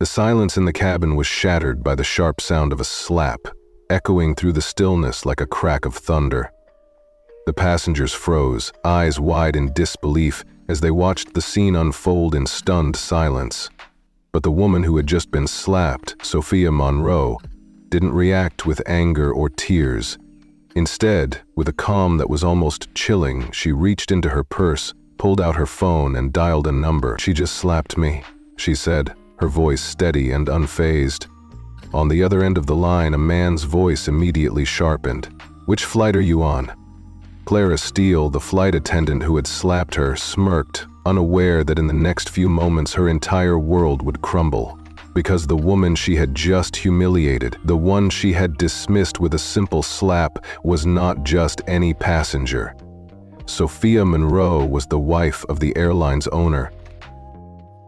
The silence in the cabin was shattered by the sharp sound of a slap, echoing through the stillness like a crack of thunder. The passengers froze, eyes wide in disbelief, as they watched the scene unfold in stunned silence. But the woman who had just been slapped, Sophia Monroe, didn't react with anger or tears. Instead, with a calm that was almost chilling, she reached into her purse, pulled out her phone, and dialed a number. "She just slapped me," she said, her voice steady and unfazed. On the other end of the line, a man's voice immediately sharpened. "Which flight are you on?" Clara Steele, the flight attendant who had slapped her, smirked, unaware that in the next few moments her entire world would crumble. Because the woman she had just humiliated, the one she had dismissed with a simple slap, was not just any passenger. Sophia Monroe was the wife of the airline's owner.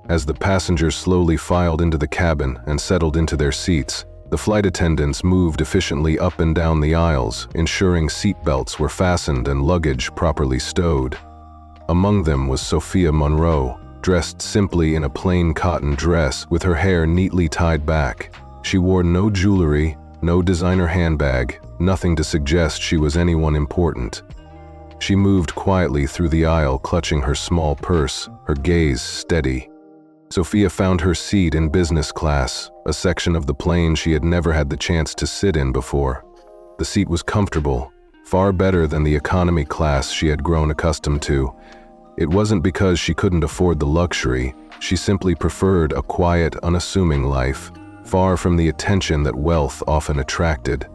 As the passengers slowly filed into the cabin and settled into their seats, the flight attendants moved efficiently up and down the aisles, ensuring seatbelts were fastened and luggage properly stowed. Among them was Sophia Monroe, dressed simply in a plain cotton dress with her hair neatly tied back. She wore no jewelry, no designer handbag, nothing to suggest she was anyone important. She moved quietly through the aisle, clutching her small purse, her gaze steady. Sophia found her seat in business class, a section of the plane she had never had the chance to sit in before. The seat was comfortable, far better than the economy class she had grown accustomed to. It wasn't because she couldn't afford the luxury, she simply preferred a quiet, unassuming life, far from the attention that wealth often attracted.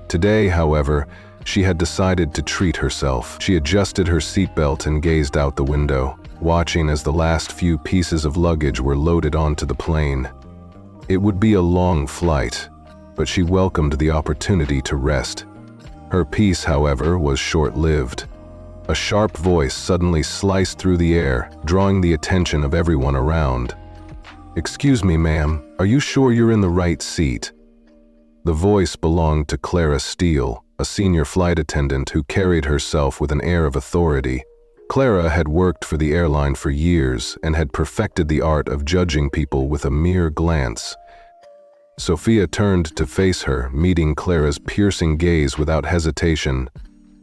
Today, however, she had decided to treat herself. She adjusted her seatbelt and gazed out the window, watching as the last few pieces of luggage were loaded onto the plane. It would be a long flight, but she welcomed the opportunity to rest. Her peace, however, was short-lived. A sharp voice suddenly sliced through the air, drawing the attention of everyone around. "Excuse me, ma'am, are you sure you're in the right seat?" The voice belonged to Clara Steele, a senior flight attendant who carried herself with an air of authority. Clara had worked for the airline for years and had perfected the art of judging people with a mere glance. Sophia turned to face her, meeting Clara's piercing gaze without hesitation.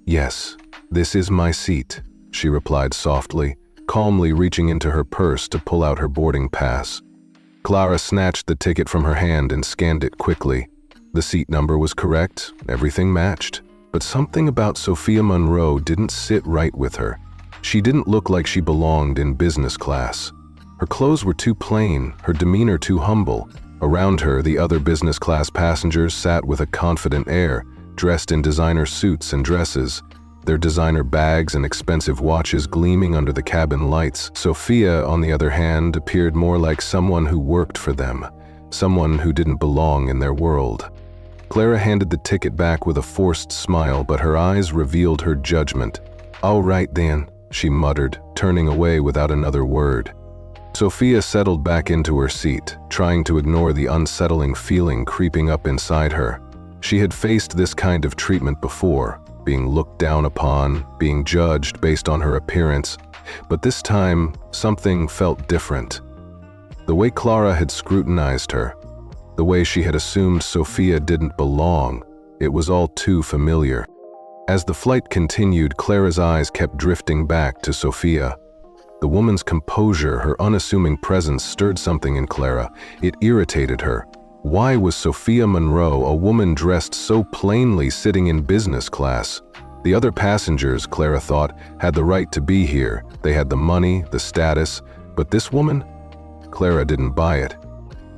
"Yes, this is my seat," she replied softly, calmly reaching into her purse to pull out her boarding pass. Clara snatched the ticket from her hand and scanned it quickly. The seat number was correct, everything matched, but something about Sophia Monroe didn't sit right with her. She didn't look like she belonged in business class. Her clothes were too plain, her demeanor too humble. Around her, the other business class passengers sat with a confident air, dressed in designer suits and dresses, their designer bags and expensive watches gleaming under the cabin lights. Sophia, on the other hand, appeared more like someone who worked for them, someone who didn't belong in their world. Clara handed the ticket back with a forced smile, but her eyes revealed her judgment. "All right then," she muttered, turning away without another word. Sophia settled back into her seat, trying to ignore the unsettling feeling creeping up inside her. She had faced this kind of treatment before, being looked down upon, being judged based on her appearance, but this time, something felt different. The way Clara had scrutinized her, the way she had assumed Sophia didn't belong, it was all too familiar. As the flight continued, Clara's eyes kept drifting back to Sophia. The woman's composure, her unassuming presence stirred something in Clara. It irritated her. Why was Sophia Monroe, a woman dressed so plainly, sitting in business class? The other passengers, Clara thought, had the right to be here. They had the money, the status, but this woman? Clara didn't buy it.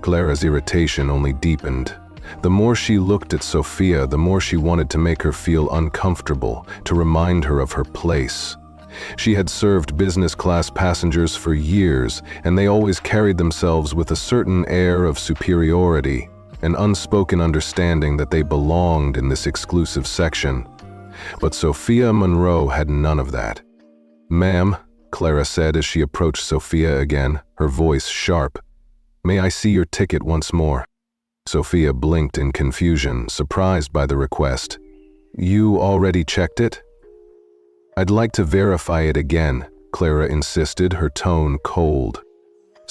Clara's irritation only deepened. The more she looked at Sophia, the more she wanted to make her feel uncomfortable, to remind her of her place. She had served business class passengers for years, and they always carried themselves with a certain air of superiority, an unspoken understanding that they belonged in this exclusive section. But Sophia Monroe had none of that. "Ma'am," Clara said as she approached Sophia again, her voice sharp, "may I see your ticket once more?" Sophia blinked in confusion, surprised by the request. "You already checked it?" "I'd like to verify it again," Clara insisted, her tone cold.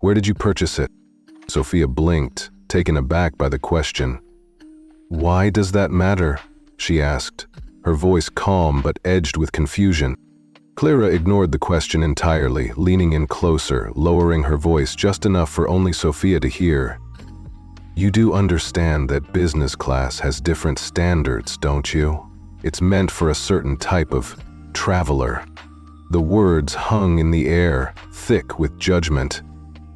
Where did you purchase it? Sophia blinked, taken aback by the question. Why does that matter? She asked, her voice calm but edged with confusion. Clara ignored the question entirely, leaning in closer, lowering her voice just enough for only Sophia to hear. You do understand that business class has different standards, don't you? It's meant for a certain type of traveler. The words hung in the air, thick with judgment.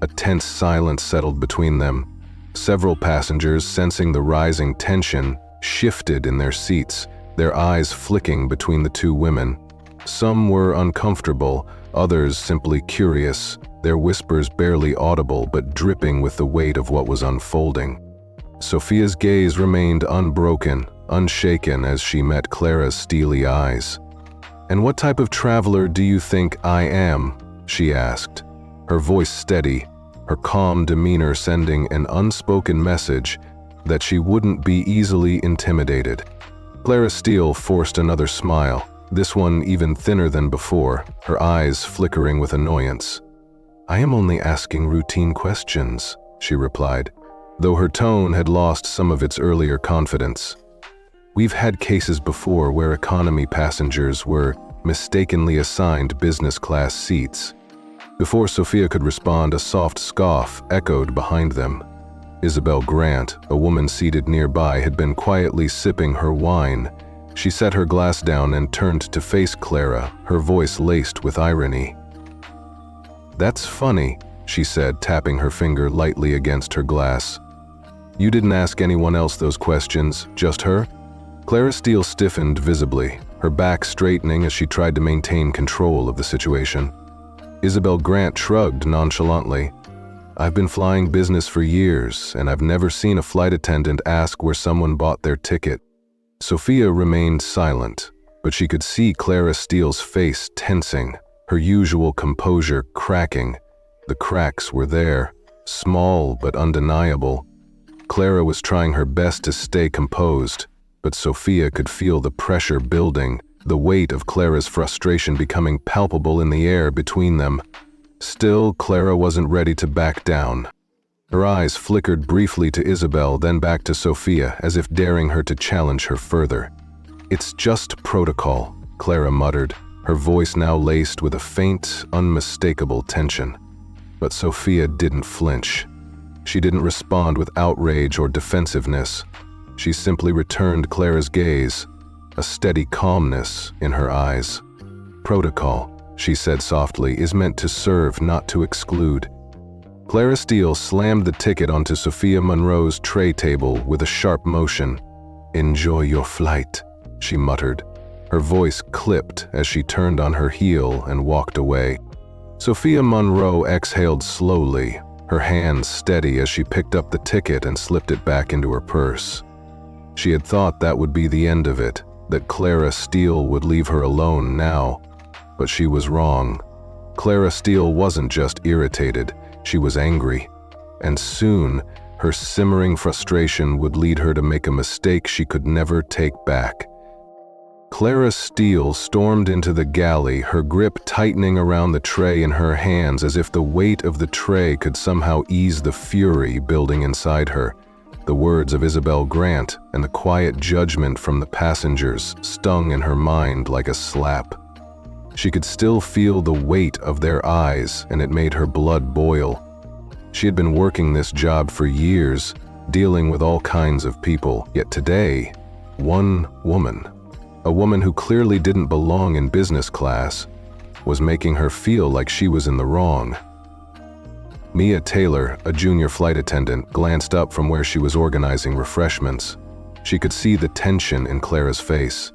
A tense silence settled between them. Several passengers, sensing the rising tension, shifted in their seats, their eyes flicking between the two women. Some were uncomfortable, others simply curious, their whispers barely audible but dripping with the weight of what was unfolding. Sophia's gaze remained unbroken, unshaken as she met Clara's steely eyes. "And what type of traveler do you think I am?" she asked, her voice steady, her calm demeanor sending an unspoken message that she wouldn't be easily intimidated. Clara Steele forced another smile, this one even thinner than before, her eyes flickering with annoyance. "I am only asking routine questions," she replied, though her tone had lost some of its earlier confidence. "We've had cases before where economy passengers were mistakenly assigned business class seats." Before Sophia could respond, a soft scoff echoed behind them. Isabel Grant, a woman seated nearby, had been quietly sipping her wine. She set her glass down and turned to face Clara, her voice laced with irony. "That's funny," she said, tapping her finger lightly against her glass. "You didn't ask anyone else those questions, just her?" Clara Steele stiffened visibly, her back straightening as she tried to maintain control of the situation. Isabel Grant shrugged nonchalantly. "I've been flying business for years, and I've never seen a flight attendant ask where someone bought their ticket." Sophia remained silent, but she could see Clara Steele's face tensing, her usual composure cracking. The cracks were there, small but undeniable. Clara was trying her best to stay composed, but Sophia could feel the pressure building, the weight of Clara's frustration becoming palpable in the air between them. Still, Clara wasn't ready to back down. Her eyes flickered briefly to Isabel, then back to Sophia, as if daring her to challenge her further. "It's just protocol," Clara muttered, her voice now laced with a faint, unmistakable tension. But Sophia didn't flinch. She didn't respond with outrage or defensiveness. She simply returned Clara's gaze, a steady calmness in her eyes. "Protocol," she said softly, "is meant to serve, not to exclude." Clara Steele slammed the ticket onto Sophia Monroe's tray table with a sharp motion. "Enjoy your flight," she muttered. Her voice clipped as she turned on her heel and walked away. Sophia Monroe exhaled slowly, her hands steady as she picked up the ticket and slipped it back into her purse. She had thought that would be the end of it, that Clara Steele would leave her alone now, but she was wrong. Clara Steele wasn't just irritated, she was angry, and soon her simmering frustration would lead her to make a mistake she could never take back. Clara Steele stormed into the galley, her grip tightening around the tray in her hands as if the weight of the tray could somehow ease the fury building inside her. The words of Isabel Grant and the quiet judgment from the passengers stung in her mind like a slap. She could still feel the weight of their eyes, and it made her blood boil. She had been working this job for years, dealing with all kinds of people, yet today, one woman, a woman who clearly didn't belong in business class, was making her feel like she was in the wrong. Mia Taylor, a junior flight attendant, glanced up from where she was organizing refreshments. She could see the tension in Clara's face.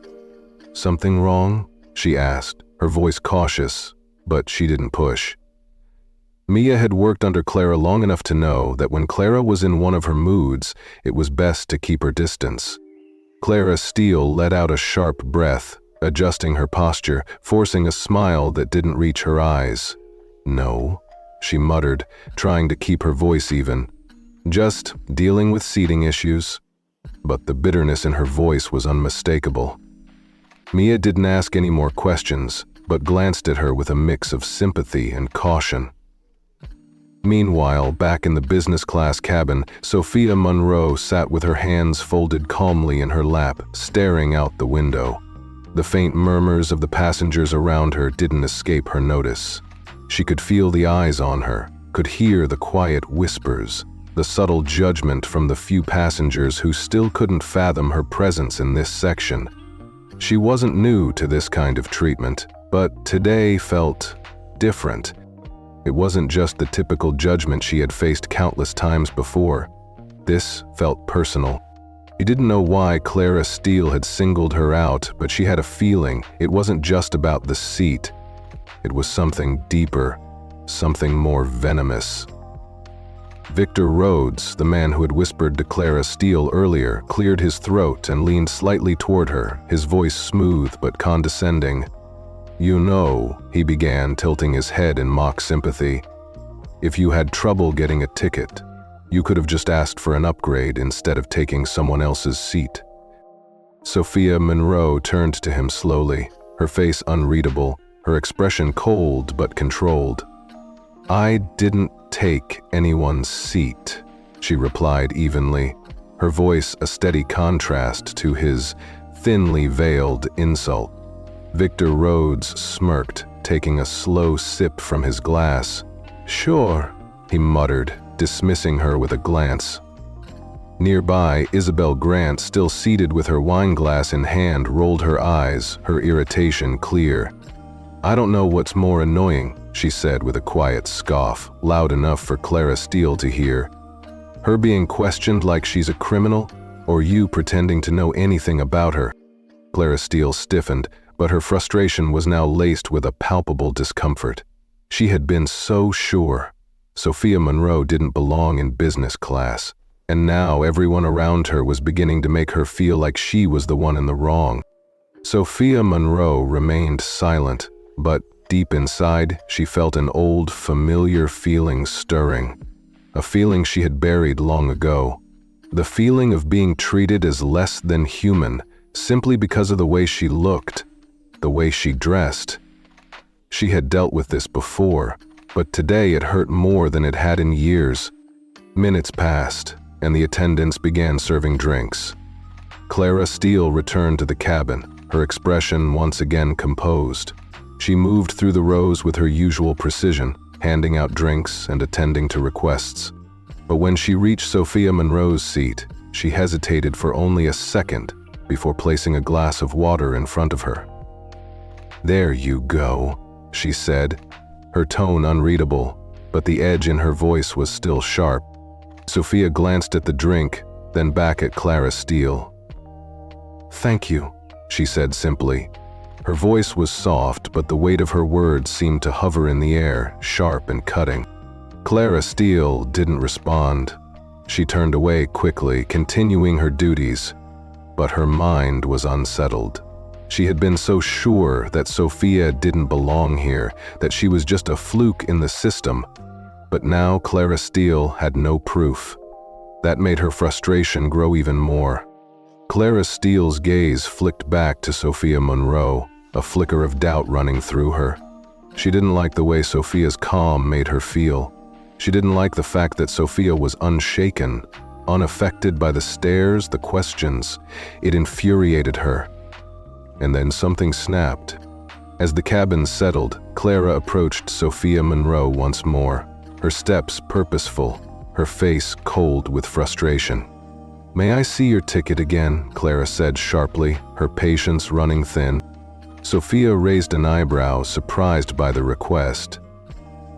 "Something wrong?" she asked, her voice cautious, but she didn't push. Mia had worked under Clara long enough to know that when Clara was in one of her moods, it was best to keep her distance. Clara Steele let out a sharp breath, adjusting her posture, forcing a smile that didn't reach her eyes. "No," she muttered, trying to keep her voice even. "Just dealing with seating issues." But the bitterness in her voice was unmistakable. Mia didn't ask any more questions, but glanced at her with a mix of sympathy and caution. Meanwhile, back in the business class cabin, Sophia Monroe sat with her hands folded calmly in her lap, staring out the window. The faint murmurs of the passengers around her didn't escape her notice. She could feel the eyes on her, could hear the quiet whispers, the subtle judgment from the few passengers who still couldn't fathom her presence in this section. She wasn't new to this kind of treatment, but today felt different. It wasn't just the typical judgment she had faced countless times before. This felt personal. She didn't know why Clara Steele had singled her out, but she had a feeling it wasn't just about the seat. It was something deeper, something more venomous. Victor Rhodes, the man who had whispered to Clara Steele earlier, cleared his throat and leaned slightly toward her, his voice smooth but condescending. "You know," he began, tilting his head in mock sympathy, "if you had trouble getting a ticket, you could have just asked for an upgrade instead of taking someone else's seat." Sophia Monroe turned to him slowly, her face unreadable, her expression cold but controlled. "I didn't take anyone's seat," she replied evenly, her voice a steady contrast to his thinly veiled insult. Victor Rhodes smirked, taking a slow sip from his glass. "Sure," he muttered, dismissing her with a glance. Nearby, Isabel Grant, still seated with her wine glass in hand, rolled her eyes, her irritation clear. "I don't know what's more annoying," she said with a quiet scoff, loud enough for Clara Steele to hear. "Her being questioned like she's a criminal, or you pretending to know anything about her?" Clara Steele stiffened, but her frustration was now laced with a palpable discomfort. She had been so sure Sophia Monroe didn't belong in business class, and now everyone around her was beginning to make her feel like she was the one in the wrong. Sophia Monroe remained silent, but deep inside, she felt an old, familiar feeling stirring, a feeling she had buried long ago. The feeling of being treated as less than human, simply because of the way she looked, the way she dressed. She had dealt with this before, but today it hurt more than it had in years. Minutes passed, and the attendants began serving drinks. Clara Steele returned to the cabin, her expression once again composed. She moved through the rows with her usual precision, handing out drinks and attending to requests. But when she reached Sophia Monroe's seat, she hesitated for only a second before placing a glass of water in front of her. "There you go," she said, her tone unreadable, but the edge in her voice was still sharp. Sophia glanced at the drink, then back at Clara Steele. "Thank you," she said simply. Her voice was soft, but the weight of her words seemed to hover in the air, sharp and cutting. Clara Steele didn't respond. She turned away quickly, continuing her duties, but her mind was unsettled. She had been so sure that Sophia didn't belong here, that she was just a fluke in the system. But now Clara Steele had no proof. That made her frustration grow even more. Clara Steele's gaze flicked back to Sophia Monroe, a flicker of doubt running through her. She didn't like the way Sophia's calm made her feel. She didn't like the fact that Sophia was unshaken, unaffected by the stares, the questions. It infuriated her. And then something snapped. As the cabin settled, Clara approached Sophia Monroe once more, her steps purposeful, her face cold with frustration. "May I see your ticket again?" Clara said sharply, her patience running thin. Sophia raised an eyebrow, surprised by the request.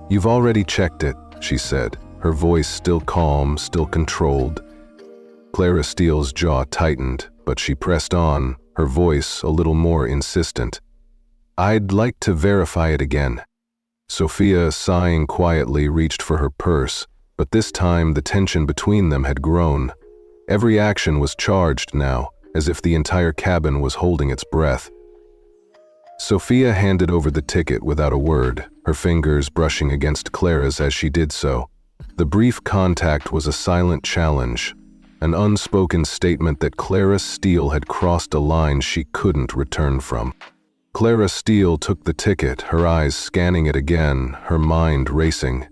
"You've already checked it," she said, her voice still calm, still controlled. Clara Steele's jaw tightened, but she pressed on, her voice a little more insistent. "I'd like to verify it again." Sophia, sighing quietly, reached for her purse, but this time the tension between them had grown. Every action was charged now, as if the entire cabin was holding its breath. Sophia handed over the ticket without a word, her fingers brushing against Clara's as she did so. The brief contact was a silent challenge, an unspoken statement that Clara Steele had crossed a line she couldn't return from. Clara Steele took the ticket, her eyes scanning it again, her mind racing.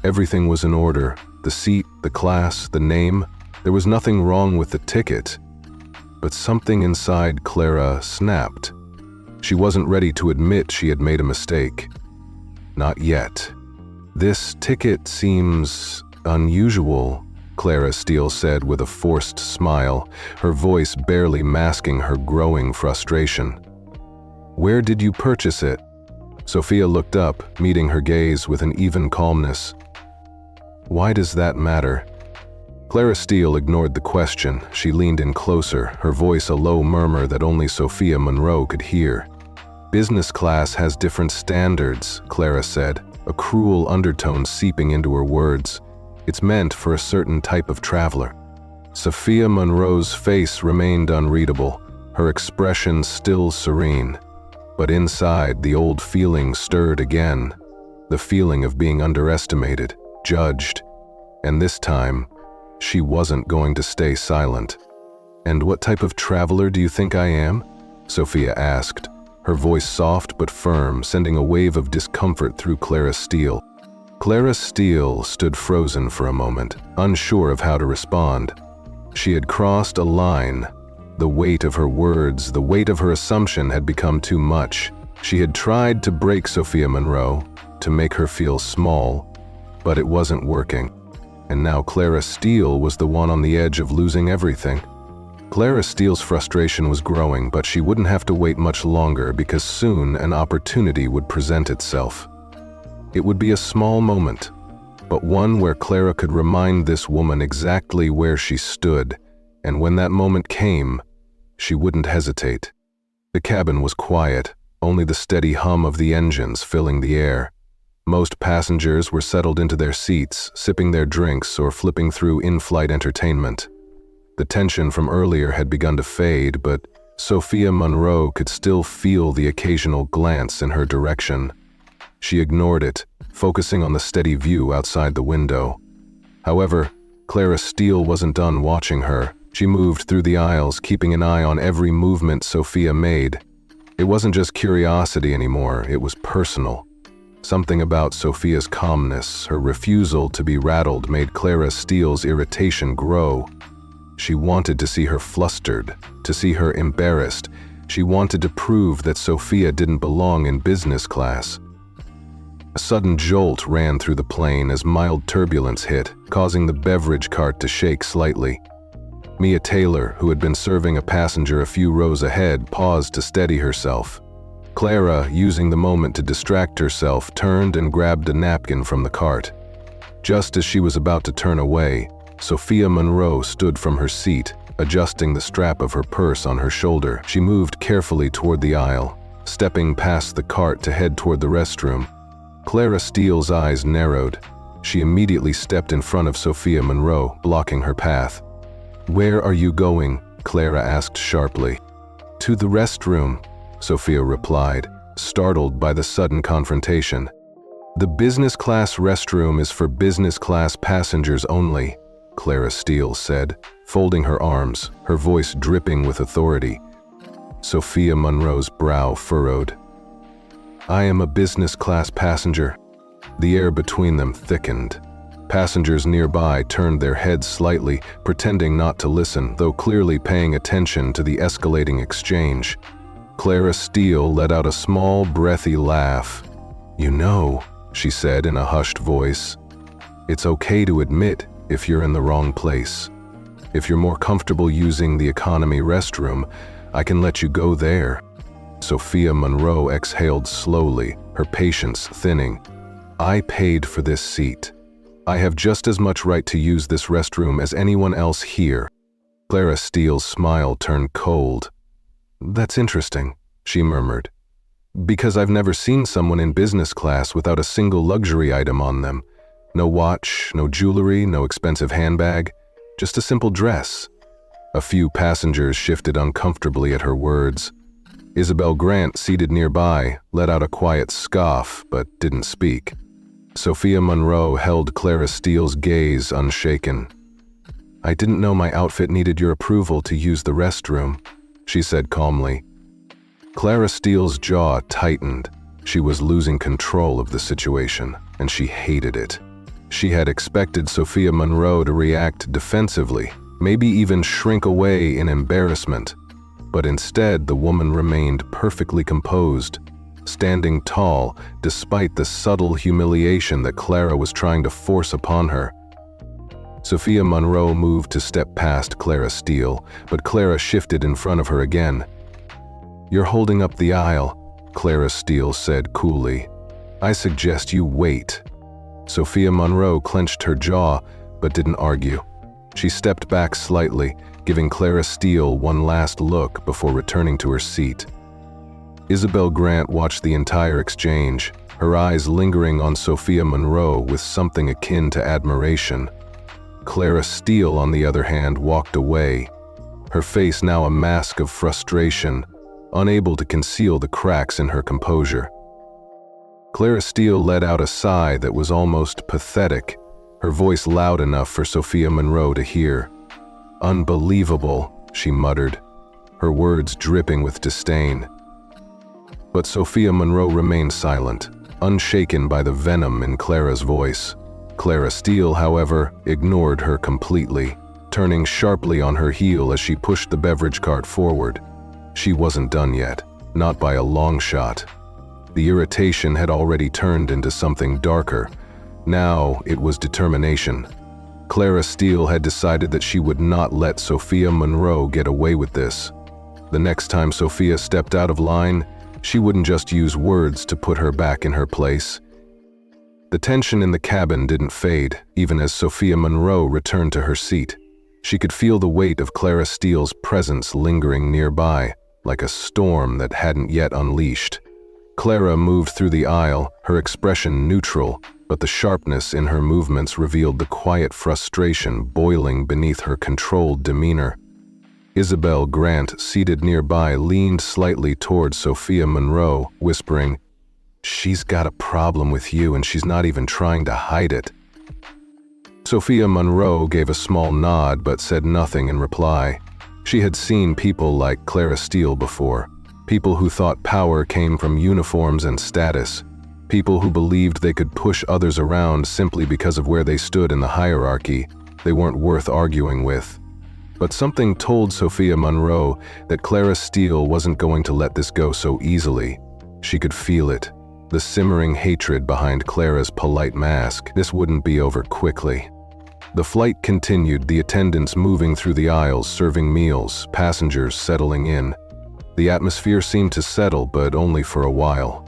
Everything was in order. The seat, the class, the name. There was nothing wrong with the ticket. But something inside Clara snapped. She wasn't ready to admit she had made a mistake. Not yet. "This ticket seems unusual," Clara Steele said with a forced smile, her voice barely masking her growing frustration. "Where did you purchase it?" Sophia looked up, meeting her gaze with an even calmness. "Why does that matter?" Clara Steele ignored the question. She leaned in closer, her voice a low murmur that only Sophia Monroe could hear. "Business class has different standards," Clara said, a cruel undertone seeping into her words. "It's meant for a certain type of traveler." Sophia Monroe's face remained unreadable, her expression still serene. But inside, the old feeling stirred again, the feeling of being underestimated, judged. And this time, she wasn't going to stay silent. "And what type of traveler do you think I am?" Sophia asked, her voice soft but firm, sending a wave of discomfort through Clara Steele. Clara Steele stood frozen for a moment, unsure of how to respond. She had crossed a line. The weight of her words, the weight of her assumption had become too much. She had tried to break Sophia Monroe, to make her feel small, but it wasn't working. And now Clara Steele was the one on the edge of losing everything. Clara Steele's frustration was growing, but she wouldn't have to wait much longer because soon an opportunity would present itself. It would be a small moment, but one where Clara could remind this woman exactly where she stood, and when that moment came, she wouldn't hesitate. The cabin was quiet, only the steady hum of the engines filling the air. Most passengers were settled into their seats, sipping their drinks or flipping through in-flight entertainment. The tension from earlier had begun to fade, but Sophia Monroe could still feel the occasional glance in her direction. She ignored it, focusing on the steady view outside the window. However, Clara Steele wasn't done watching her. She moved through the aisles, keeping an eye on every movement Sophia made. It wasn't just curiosity anymore, it was personal. Something about Sophia's calmness, her refusal to be rattled, made Clara Steele's irritation grow. She wanted to see her flustered, to see her embarrassed. She wanted to prove that Sophia didn't belong in business class. A sudden jolt ran through the plane as mild turbulence hit, causing the beverage cart to shake slightly. Mia Taylor, who had been serving a passenger a few rows ahead, paused to steady herself. Clara, using the moment to distract herself, turned and grabbed a napkin from the cart. Just as she was about to turn away, Sophia Monroe stood from her seat, adjusting the strap of her purse on her shoulder. She moved carefully toward the aisle, stepping past the cart to head toward the restroom. Clara Steele's eyes narrowed. She immediately stepped in front of Sophia Monroe, blocking her path. "Where are you going?" Clara asked sharply. "To the restroom," Sophia replied, startled by the sudden confrontation. "The business class restroom is for business class passengers only," Clara Steele said, folding her arms, her voice dripping with authority. Sophia Monroe's brow furrowed. "I am a business class passenger." The air between them thickened. Passengers nearby turned their heads slightly, pretending not to listen, though clearly paying attention to the escalating exchange. Clara Steele let out a small, breathy laugh. "You know," she said in a hushed voice, "it's okay to admit if you're in the wrong place. If you're more comfortable using the economy restroom, I can let you go there." Sophia Monroe exhaled slowly, her patience thinning. "I paid for this seat. I have just as much right to use this restroom as anyone else here." Clara Steele's smile turned cold. "That's interesting," she murmured. "Because I've never seen someone in business class without a single luxury item on them. No watch, no jewelry, no expensive handbag, just a simple dress." A few passengers shifted uncomfortably at her words. Isabel Grant, seated nearby, let out a quiet scoff but didn't speak. Sophia Monroe held Clara Steele's gaze unshaken. "I didn't know my outfit needed your approval to use the restroom," she said calmly. Clara Steele's jaw tightened. She was losing control of the situation, and she hated it. She had expected Sophia Monroe to react defensively, maybe even shrink away in embarrassment. But instead, the woman remained perfectly composed, standing tall despite the subtle humiliation that Clara was trying to force upon her. Sophia Monroe moved to step past Clara Steele, but Clara shifted in front of her again. "You're holding up the aisle," Clara Steele said coolly. "I suggest you wait." Sophia Monroe clenched her jaw, but didn't argue. She stepped back slightly, giving Clara Steele one last look before returning to her seat. Isabel Grant watched the entire exchange, her eyes lingering on Sophia Monroe with something akin to admiration. Clara Steele, on the other hand, walked away, her face now a mask of frustration, unable to conceal the cracks in her composure. Clara Steele let out a sigh that was almost pathetic, her voice loud enough for Sophia Monroe to hear. "Unbelievable," she muttered, her words dripping with disdain. But Sophia Monroe remained silent, unshaken by the venom in Clara's voice. Clara Steele, however, ignored her completely, turning sharply on her heel as she pushed the beverage cart forward. She wasn't done yet, not by a long shot. The irritation had already turned into something darker. Now it was determination. Clara Steele had decided that she would not let Sophia Monroe get away with this. The next time Sophia stepped out of line, she wouldn't just use words to put her back in her place. The tension in the cabin didn't fade, even as Sophia Monroe returned to her seat. She could feel the weight of Clara Steele's presence lingering nearby, like a storm that hadn't yet unleashed. Clara moved through the aisle, her expression neutral, but the sharpness in her movements revealed the quiet frustration boiling beneath her controlled demeanor. Isabel Grant, seated nearby, leaned slightly towards Sophia Monroe, whispering, "She's got a problem with you and she's not even trying to hide it." Sophia Monroe gave a small nod but said nothing in reply. She had seen people like Clara Steele before, people who thought power came from uniforms and status, people who believed they could push others around simply because of where they stood in the hierarchy. They weren't worth arguing with. But something told Sophia Monroe that Clara Steele wasn't going to let this go so easily. She could feel it, the simmering hatred behind Clara's polite mask. This wouldn't be over quickly. The flight continued, the attendants moving through the aisles, serving meals, passengers settling in. The atmosphere seemed to settle, but only for a while.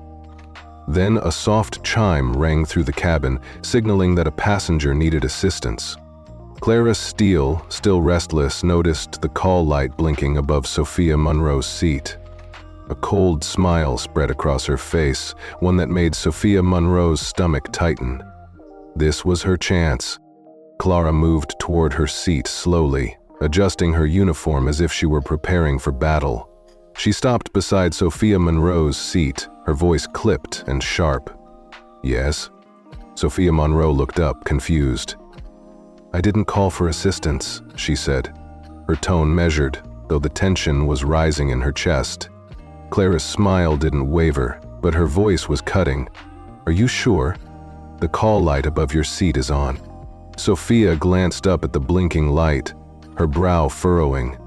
Then a soft chime rang through the cabin, signaling that a passenger needed assistance. Clara Steele, still restless, noticed the call light blinking above Sophia Monroe's seat. A cold smile spread across her face, one that made Sophia Monroe's stomach tighten. This was her chance. Clara moved toward her seat slowly, adjusting her uniform as if she were preparing for battle. She stopped beside Sophia Monroe's seat, her voice clipped and sharp. "Yes?" Sophia Monroe looked up, confused. "I didn't call for assistance," she said, her tone measured, though the tension was rising in her chest. Clara's smile didn't waver, but her voice was cutting. "Are you sure? The call light above your seat is on." Sophia glanced up at the blinking light, her brow furrowing.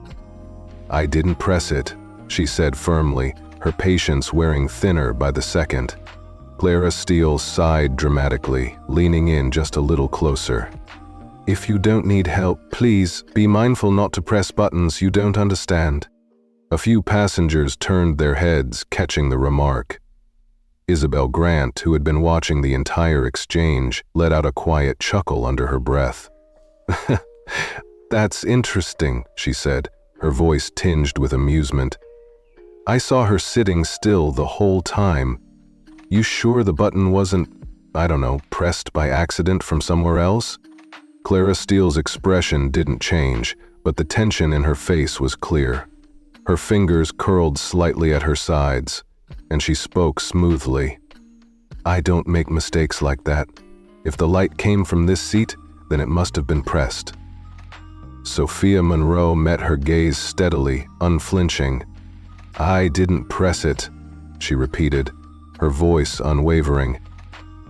"I didn't press it," she said firmly, her patience wearing thinner by the second. Clara Steele sighed dramatically, leaning in just a little closer. "If you don't need help, please be mindful not to press buttons you don't understand." A few passengers turned their heads, catching the remark. Isabel Grant, who had been watching the entire exchange, let out a quiet chuckle under her breath. "That's interesting," she said, her voice tinged with amusement. "I saw her sitting still the whole time. You sure the button wasn't, I don't know, pressed by accident from somewhere else?" Clara Steele's expression didn't change, but the tension in her face was clear. Her fingers curled slightly at her sides, and she spoke smoothly. "I don't make mistakes like that. If the light came from this seat, then it must have been pressed." Sophia Monroe met her gaze steadily, unflinching. "I didn't press it," she repeated, her voice unwavering.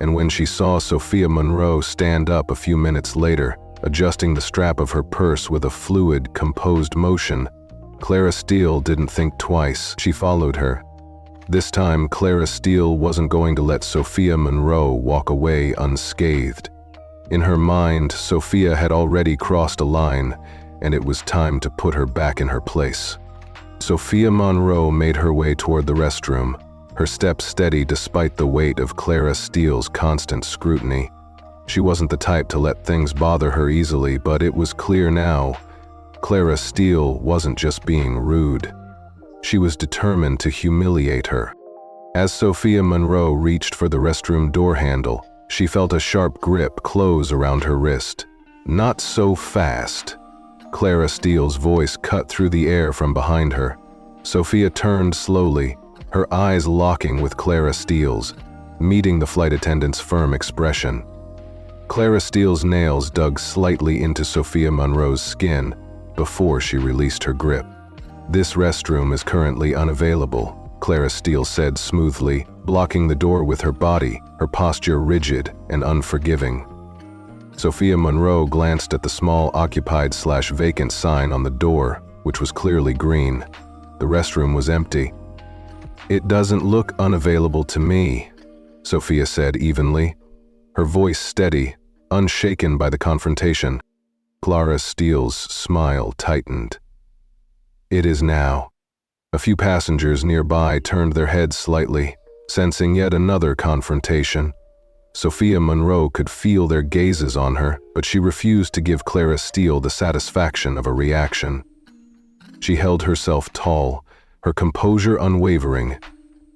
and when she saw Sophia Monroe stand up a few minutes later, adjusting the strap of her purse with a fluid, composed motion, Clara Steele didn't think twice. She followed her. This time, Clara Steele wasn't going to let Sophia Monroe walk away unscathed. In her mind, Sophia had already crossed a line, and it was time to put her back in her place. Sophia Monroe made her way toward the restroom, her steps steady despite the weight of Clara Steele's constant scrutiny. She wasn't the type to let things bother her easily, but it was clear now, Clara Steele wasn't just being rude. She was determined to humiliate her. As Sophia Monroe reached for the restroom door handle, she felt a sharp grip close around her wrist. "Not so fast." Clara Steele's voice cut through the air from behind her. Sophia turned slowly, her eyes locking with Clara Steele's, meeting the flight attendant's firm expression. Clara Steele's nails dug slightly into Sophia Monroe's skin before she released her grip. "This restroom is currently unavailable," Clara Steele said smoothly, blocking the door with her body, her posture rigid and unforgiving. Sophia Monroe glanced at the small occupied/vacant sign on the door, which was clearly green. The restroom was empty. "It doesn't look unavailable to me," Sophia said evenly, her voice steady, unshaken by the confrontation. Clara Steele's smile tightened. "It is now." A few passengers nearby turned their heads slightly, sensing yet another confrontation. Sophia Monroe could feel their gazes on her, but she refused to give Clara Steele the satisfaction of a reaction. She held herself tall, her composure unwavering,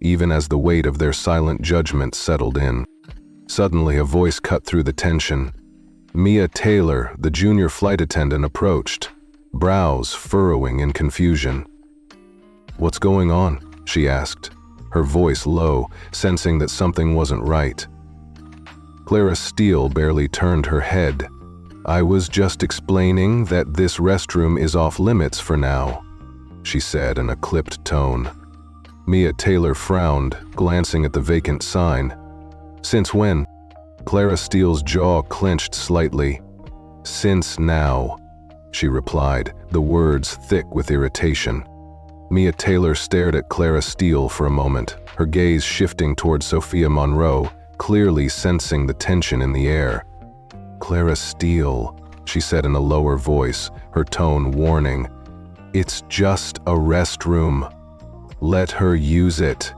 even as the weight of their silent judgment settled in. Suddenly, a voice cut through the tension. Mia Taylor, the junior flight attendant, approached, brows furrowing in confusion. "What's going on?" she asked, her voice low, sensing that something wasn't right. Clara Steele barely turned her head. "I was just explaining that this restroom is off limits for now," she said in a clipped tone. Mia Taylor frowned, glancing at the vacant sign. "Since when?" Clara Steele's jaw clenched slightly. "Since now," she replied, the words thick with irritation. Mia Taylor stared at Clara Steele for a moment, her gaze shifting toward Sophia Monroe, clearly sensing the tension in the air. "Clara Steele," she said in a lower voice, her tone warning. "It's just a restroom. Let her use it."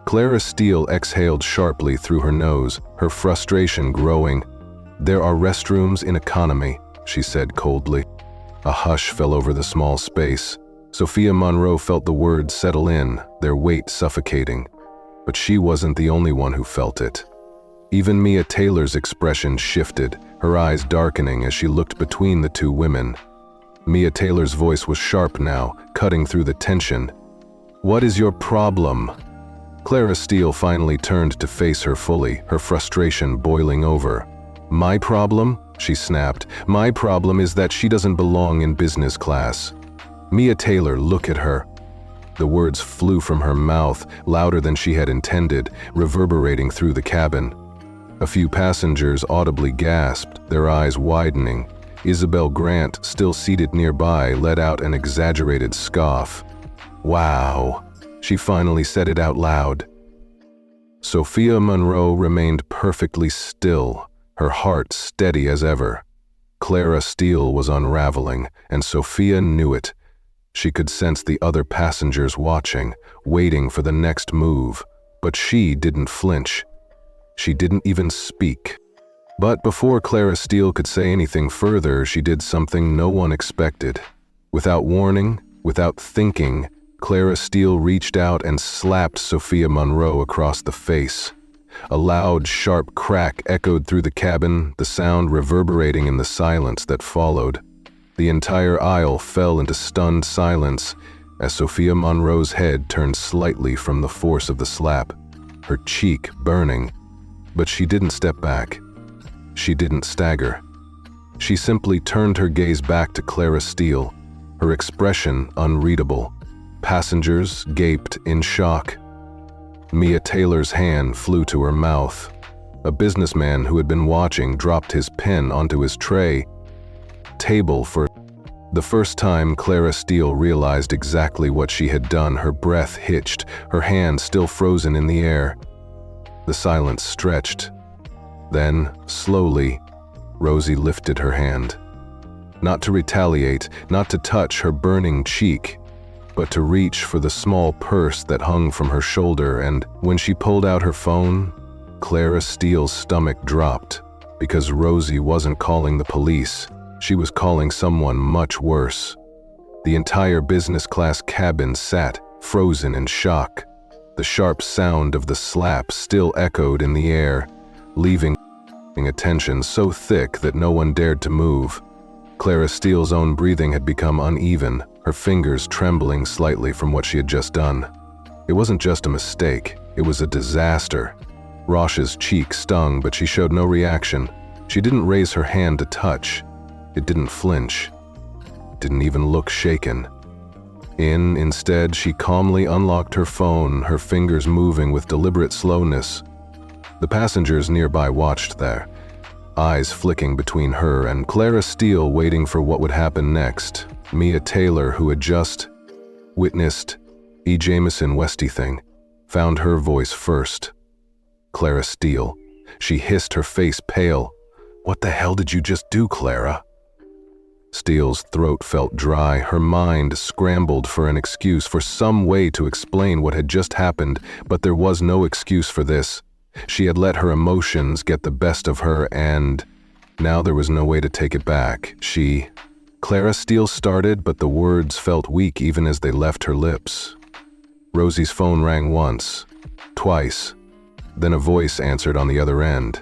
Clara Steele exhaled sharply through her nose, her frustration growing. "There are restrooms in economy," she said coldly. A hush fell over the small space. Sophia Monroe felt the words settle in, their weight suffocating. But she wasn't the only one who felt it. Even Mia Taylor's expression shifted, her eyes darkening as she looked between the two women. Mia Taylor's voice was sharp now, cutting through the tension. "What is your problem?" Clara Steele finally turned to face her fully, her frustration boiling over. "My problem?" she snapped. "My problem is that she doesn't belong in business class." "Mia Taylor, look at her." The words flew from her mouth, louder than she had intended, reverberating through the cabin. A few passengers audibly gasped, their eyes widening. Isabel Grant, still seated nearby, let out an exaggerated scoff. "Wow," she finally said it out loud. Sophia Monroe remained perfectly still, her heart steady as ever. Clara Steele was unraveling, and Sophia knew it. She could sense the other passengers watching, waiting for the next move, but she didn't flinch. She didn't even speak. But before Clara Steele could say anything further, she did something no one expected. Without warning, without thinking, Clara Steele reached out and slapped Sophia Monroe across the face. A loud, sharp crack echoed through the cabin, the sound reverberating in the silence that followed. The entire aisle fell into stunned silence as Sophia Monroe's head turned slightly from the force of the slap, her cheek burning. But she didn't step back. She didn't stagger. She simply turned her gaze back to Clara Steele, her expression unreadable. Passengers gaped in shock. Mia Taylor's hand flew to her mouth. A businessman who had been watching dropped his pen onto his table. For the first time, Clara Steele realized exactly what she had done. Her breath hitched, her hand still frozen in the air. The silence stretched. Then, slowly, Rosie lifted her hand. Not to retaliate, not to touch her burning cheek, but to reach for the small purse that hung from her shoulder, and when she pulled out her phone, Clara Steele's stomach dropped, because Rosie wasn't calling the police. She was calling someone much worse. The entire business-class cabin sat, frozen in shock. The sharp sound of the SLAPS still echoed in the air, leaving a tension so thick that no one dared to move. Clara Steele's own breathing had become uneven, her fingers trembling slightly from what she had just done. It wasn't just a mistake, it was a disaster. Rosh's cheek stung, but she showed no reaction. She didn't raise her hand to touch. It didn't flinch. It didn't even look shaken. Instead, she calmly unlocked her phone, her fingers moving with deliberate slowness. The passengers nearby watched there, eyes flicking between her and Clara Steele, waiting for what would happen next. Mia Taylor, who had just witnessed E. Jameson Westy thing, found her voice first. Clara Steele. She hissed, her face pale. "What the hell did you just do, Clara?" Steele's throat felt dry, her mind scrambled for an excuse, for some way to explain what had just happened, but there was no excuse for this. She had let her emotions get the best of her, and now there was no way to take it back. Clara Steele started, but the words felt weak even as they left her lips. Rosie's phone rang once, twice, then a voice answered on the other end.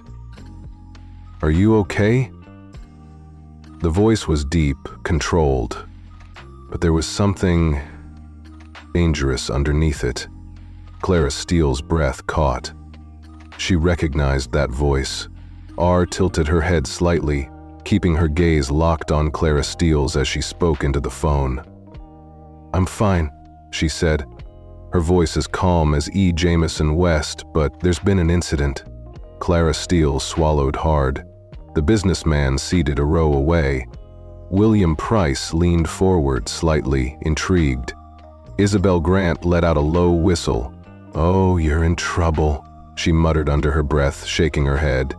"Are you okay?" The voice was deep, controlled, but there was something dangerous underneath it. Clara Steele's breath caught. She recognized that voice. R tilted her head slightly, keeping her gaze locked on Clara Steele's as she spoke into the phone. "I'm fine," she said, her voice as calm as E. Jameson West, "but there's been an incident." Clara Steele swallowed hard. The businessman seated a row away. William Price leaned forward, slightly intrigued. Isabel Grant let out a low whistle. "Oh, you're in trouble," she muttered under her breath, shaking her head.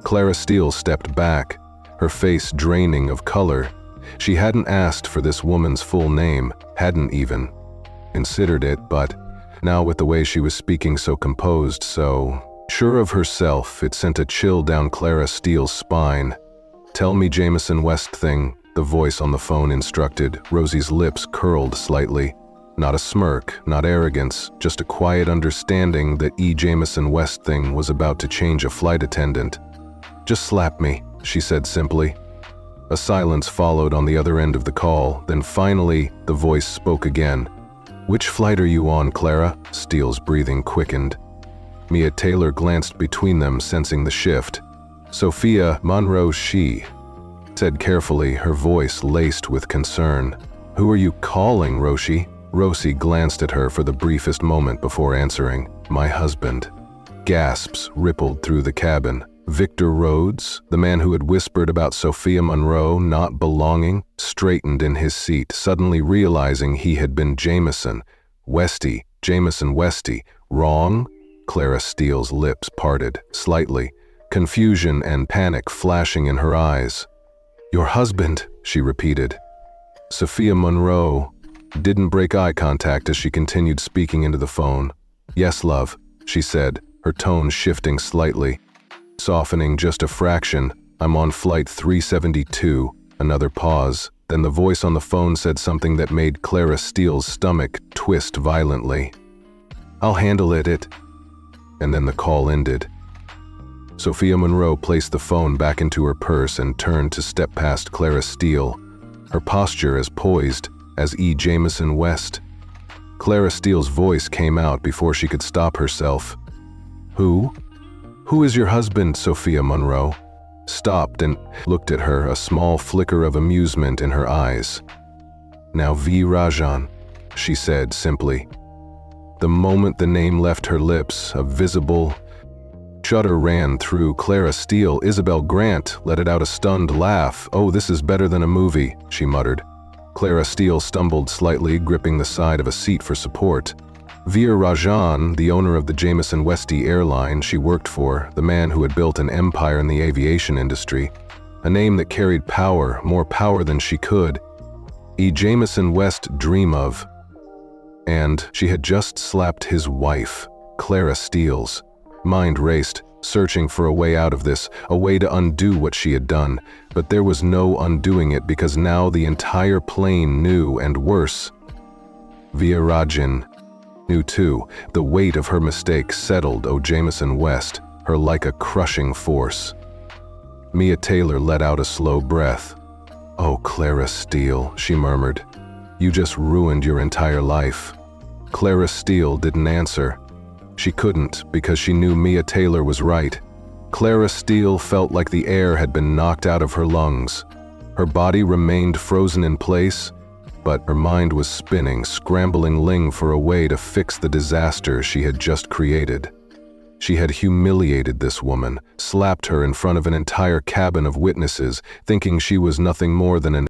Clara Steele stepped back, her face draining of color. She hadn't asked for this woman's full name, hadn't even considered it, but now with the way she was speaking, so composed, so sure of herself, it sent a chill down Clara Steele's spine. "Tell me Jameson West thing," the voice on the phone instructed. Rosie's lips curled slightly. Not a smirk, not arrogance, just a quiet understanding that E. Jameson West thing was about to change a flight attendant. "Just slap me," she said simply. A silence followed on the other end of the call, then finally, the voice spoke again. "Which flight are you on, Clara?" Steele's breathing quickened. Mia Taylor glanced between them, sensing the shift. "Sophia, Monroe, she said carefully, her voice laced with concern. "Who are you calling, Roshi?" Rosie glanced at her for the briefest moment before answering. "My husband." Gasps rippled through the cabin. Victor Rhodes, the man who had whispered about Sophia Monroe not belonging, straightened in his seat, suddenly realizing he had been Jameson Westy. Wrong? Clara Steele's lips parted, slightly, confusion and panic flashing in her eyes. "Your husband," she repeated. Sophia Monroe didn't break eye contact as she continued speaking into the phone. "Yes, love," she said, her tone shifting slightly, softening just a fraction. "I'm on flight 372. Another pause. Then the voice on the phone said something that made Clara Steele's stomach twist violently. "I'll handle it." And then the call ended. Sophia Monroe placed the phone back into her purse and turned to step past Clara Steele, her posture as poised as E. Jameson West. Clara Steele's voice came out before she could stop herself. "Who is your husband, Sophia Monroe?" Stopped and looked at her, a small flicker of amusement in her eyes. "Now V. Rajan," she said simply. The moment the name left her lips, a visible shudder ran through Clara Steele. Isabel Grant let out a stunned laugh. "Oh, this is better than a movie," she muttered. Clara Steele stumbled slightly, gripping the side of a seat for support. Veer Rajan, the owner of the Jameson Westie airline she worked for, the man who had built an empire in the aviation industry, a name that carried power, more power than she could. Jameson West dream of. And she had just slapped his wife, Clara Steele's. Mind raced, searching for a way out of this, a way to undo what she had done, but there was no undoing it because now the entire plane knew, and worse. Veerajan knew too. The weight of her mistake settled Jameson West, her like a crushing force. Mia Taylor let out a slow breath. "Oh, Clara Steele," she murmured. "You just ruined your entire life." Clara Steele didn't answer. She couldn't because she knew Mia Taylor was right. Clara Steele felt like the air had been knocked out of her lungs. Her body remained frozen in place, but her mind was spinning, scrambling for a way to fix the disaster she had just created. She had humiliated this woman, slapped her in front of an entire cabin of witnesses, thinking she was nothing more than an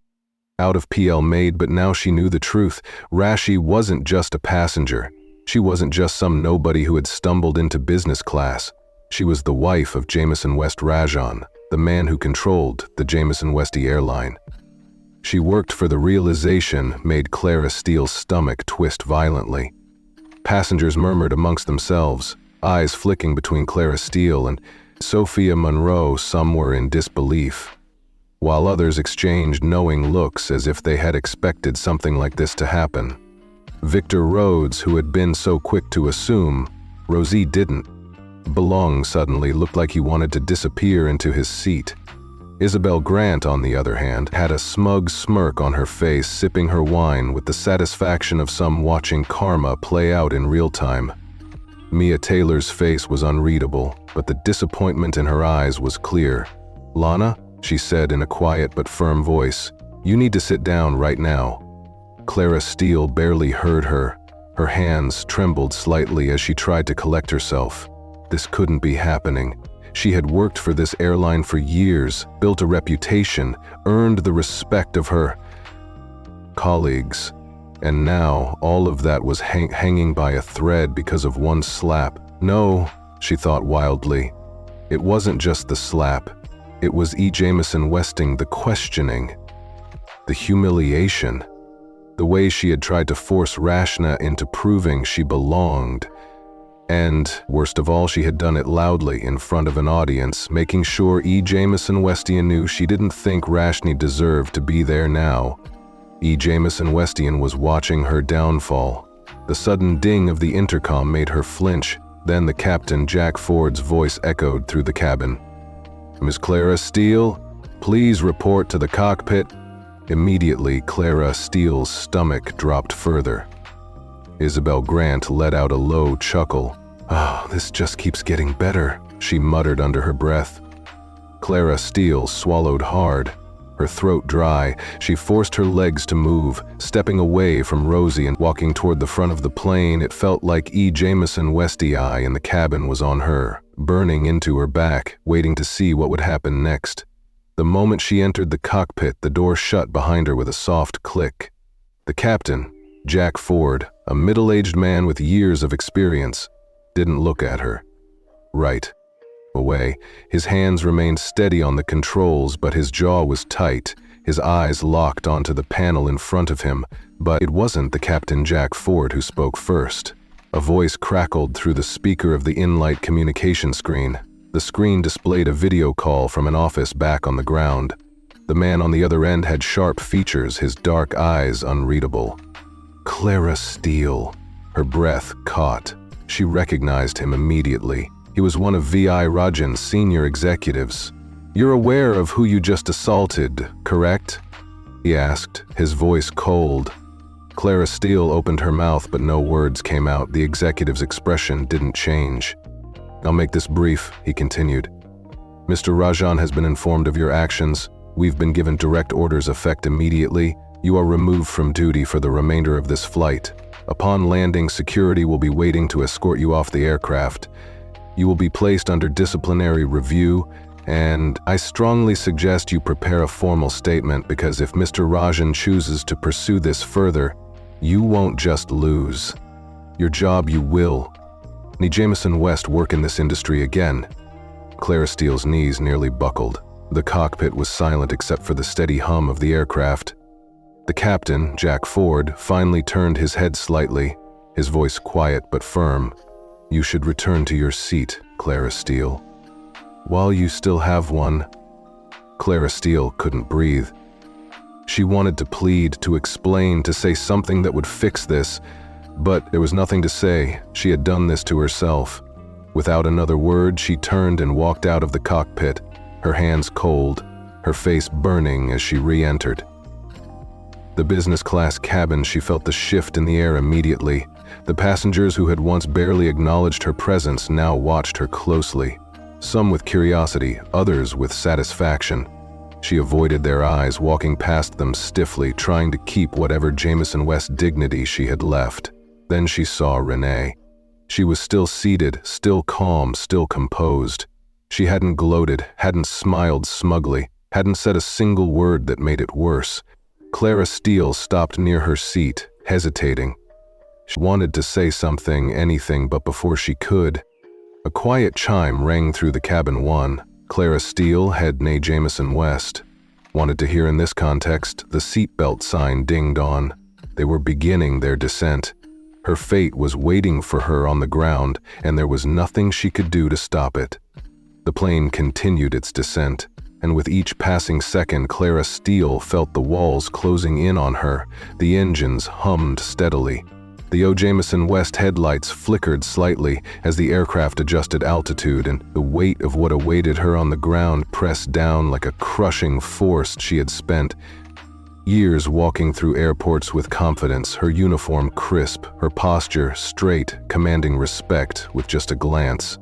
out-of-PL Maid, but now she knew the truth. Rashi wasn't just a passenger. She wasn't just some nobody who had stumbled into business class. She was the wife of Jameson West Rajan, the man who controlled the Jameson Westie airline. She worked for the realization made Clara Steele's stomach twist violently. Passengers murmured amongst themselves, eyes flicking between Clara Steele and Sophia Monroe. Some were in disbelief, while others exchanged knowing looks as if they had expected something like this to happen. Victor Rhodes, who had been so quick to assume Rosie didn't belong, suddenly looked like he wanted to disappear into his seat. Isabel Grant, on the other hand, had a smug smirk on her face, sipping her wine with the satisfaction of some watching karma play out in real time. Mia Taylor's face was unreadable, but the disappointment in her eyes was clear. "Lana," she said in a quiet but firm voice, "you need to sit down right now." Clara Steele barely heard her. Her hands trembled slightly as she tried to collect herself. This couldn't be happening. She had worked for this airline for years, built a reputation, earned the respect of her colleagues. And now, all of that was hanging by a thread because of one slap. No, she thought wildly. It wasn't just the slap. It was Jameson Westing, the questioning, the humiliation, the way she had tried to force Rashna into proving she belonged. And, worst of all, she had done it loudly in front of an audience, making sure Jameson Westian knew she didn't think Rashni deserved to be there now. Jameson Westian was watching her downfall. The sudden ding of the intercom made her flinch. Then the captain, Jack Ford's voice echoed through the cabin. "Miss Clara Steele, please report to the cockpit." Immediately, Clara Steele's stomach dropped further. Isabel Grant let out a low chuckle. "Oh, this just keeps getting better," she muttered under her breath. Clara Steele swallowed hard. Her throat dry, she forced her legs to move, stepping away from Rosie and walking toward the front of the plane. It felt like Jameson Westie eye in the cabin was on her, burning into her back, waiting to see what would happen next. The moment she entered the cockpit, the door shut behind her with a soft click. The captain, Jack Ford, a middle-aged man with years of experience, didn't look at her. Right away, his hands remained steady on the controls, but his jaw was tight, his eyes locked onto the panel in front of him. But it wasn't the Captain Jack Ford who spoke first. A voice crackled through the speaker of the in-light communication screen. The screen displayed a video call from an office back on the ground. The man on the other end had sharp features, his dark eyes unreadable. Clara Steele. Her breath caught. She recognized him immediately. He was one of V.I. Rajan's senior executives. "You're aware of who you just assaulted, correct?" he asked, his voice cold. Clara Steele opened her mouth, but no words came out. The executive's expression didn't change. "I'll make this brief," he continued. "Mr. Rajan has been informed of your actions. We've been given direct orders effect immediately. You are removed from duty for the remainder of this flight. Upon landing, security will be waiting to escort you off the aircraft. You will be placed under disciplinary review, and I strongly suggest you prepare a formal statement because if Mr. Rajan chooses to pursue this further, you won't just lose. Your job you will. Need Jameson West work in this industry again? Clara Steele's knees nearly buckled. The cockpit was silent except for the steady hum of the aircraft. The captain, Jack Ford, finally turned his head slightly, his voice quiet but firm. You should return to your seat, Clara Steele. While you still have one. Clara Steele couldn't breathe. She wanted to plead, to explain, to say something that would fix this, but there was nothing to say. She had done this to herself. Without another word, she turned and walked out of the cockpit, her hands cold, her face burning as she re-entered. The business class cabin, she felt the shift in the air immediately. The passengers who had once barely acknowledged her presence now watched her closely. Some with curiosity, others with satisfaction. She avoided their eyes, walking past them stiffly, trying to keep whatever Jameson West dignity she had left. Then she saw Renee. She was still seated, still calm, still composed. She hadn't gloated, hadn't smiled smugly, hadn't said a single word that made it worse. Clara Steele stopped near her seat, hesitating. She wanted to say something, anything, but before she could, a quiet chime rang through the cabin. One, Clara Steele, head nay Jameson West. Wanted to hear in this context, the seatbelt sign dinged on. They were beginning their descent. Her fate was waiting for her on the ground, and there was nothing she could do to stop it. The plane continued its descent, and with each passing second, Clara Steele felt the walls closing in on her. The engines hummed steadily. The O. Jameson West headlights flickered slightly as the aircraft adjusted altitude, and the weight of what awaited her on the ground pressed down like a crushing force. She had spent years walking through airports with confidence, her uniform crisp, her posture straight, commanding respect with just a glance.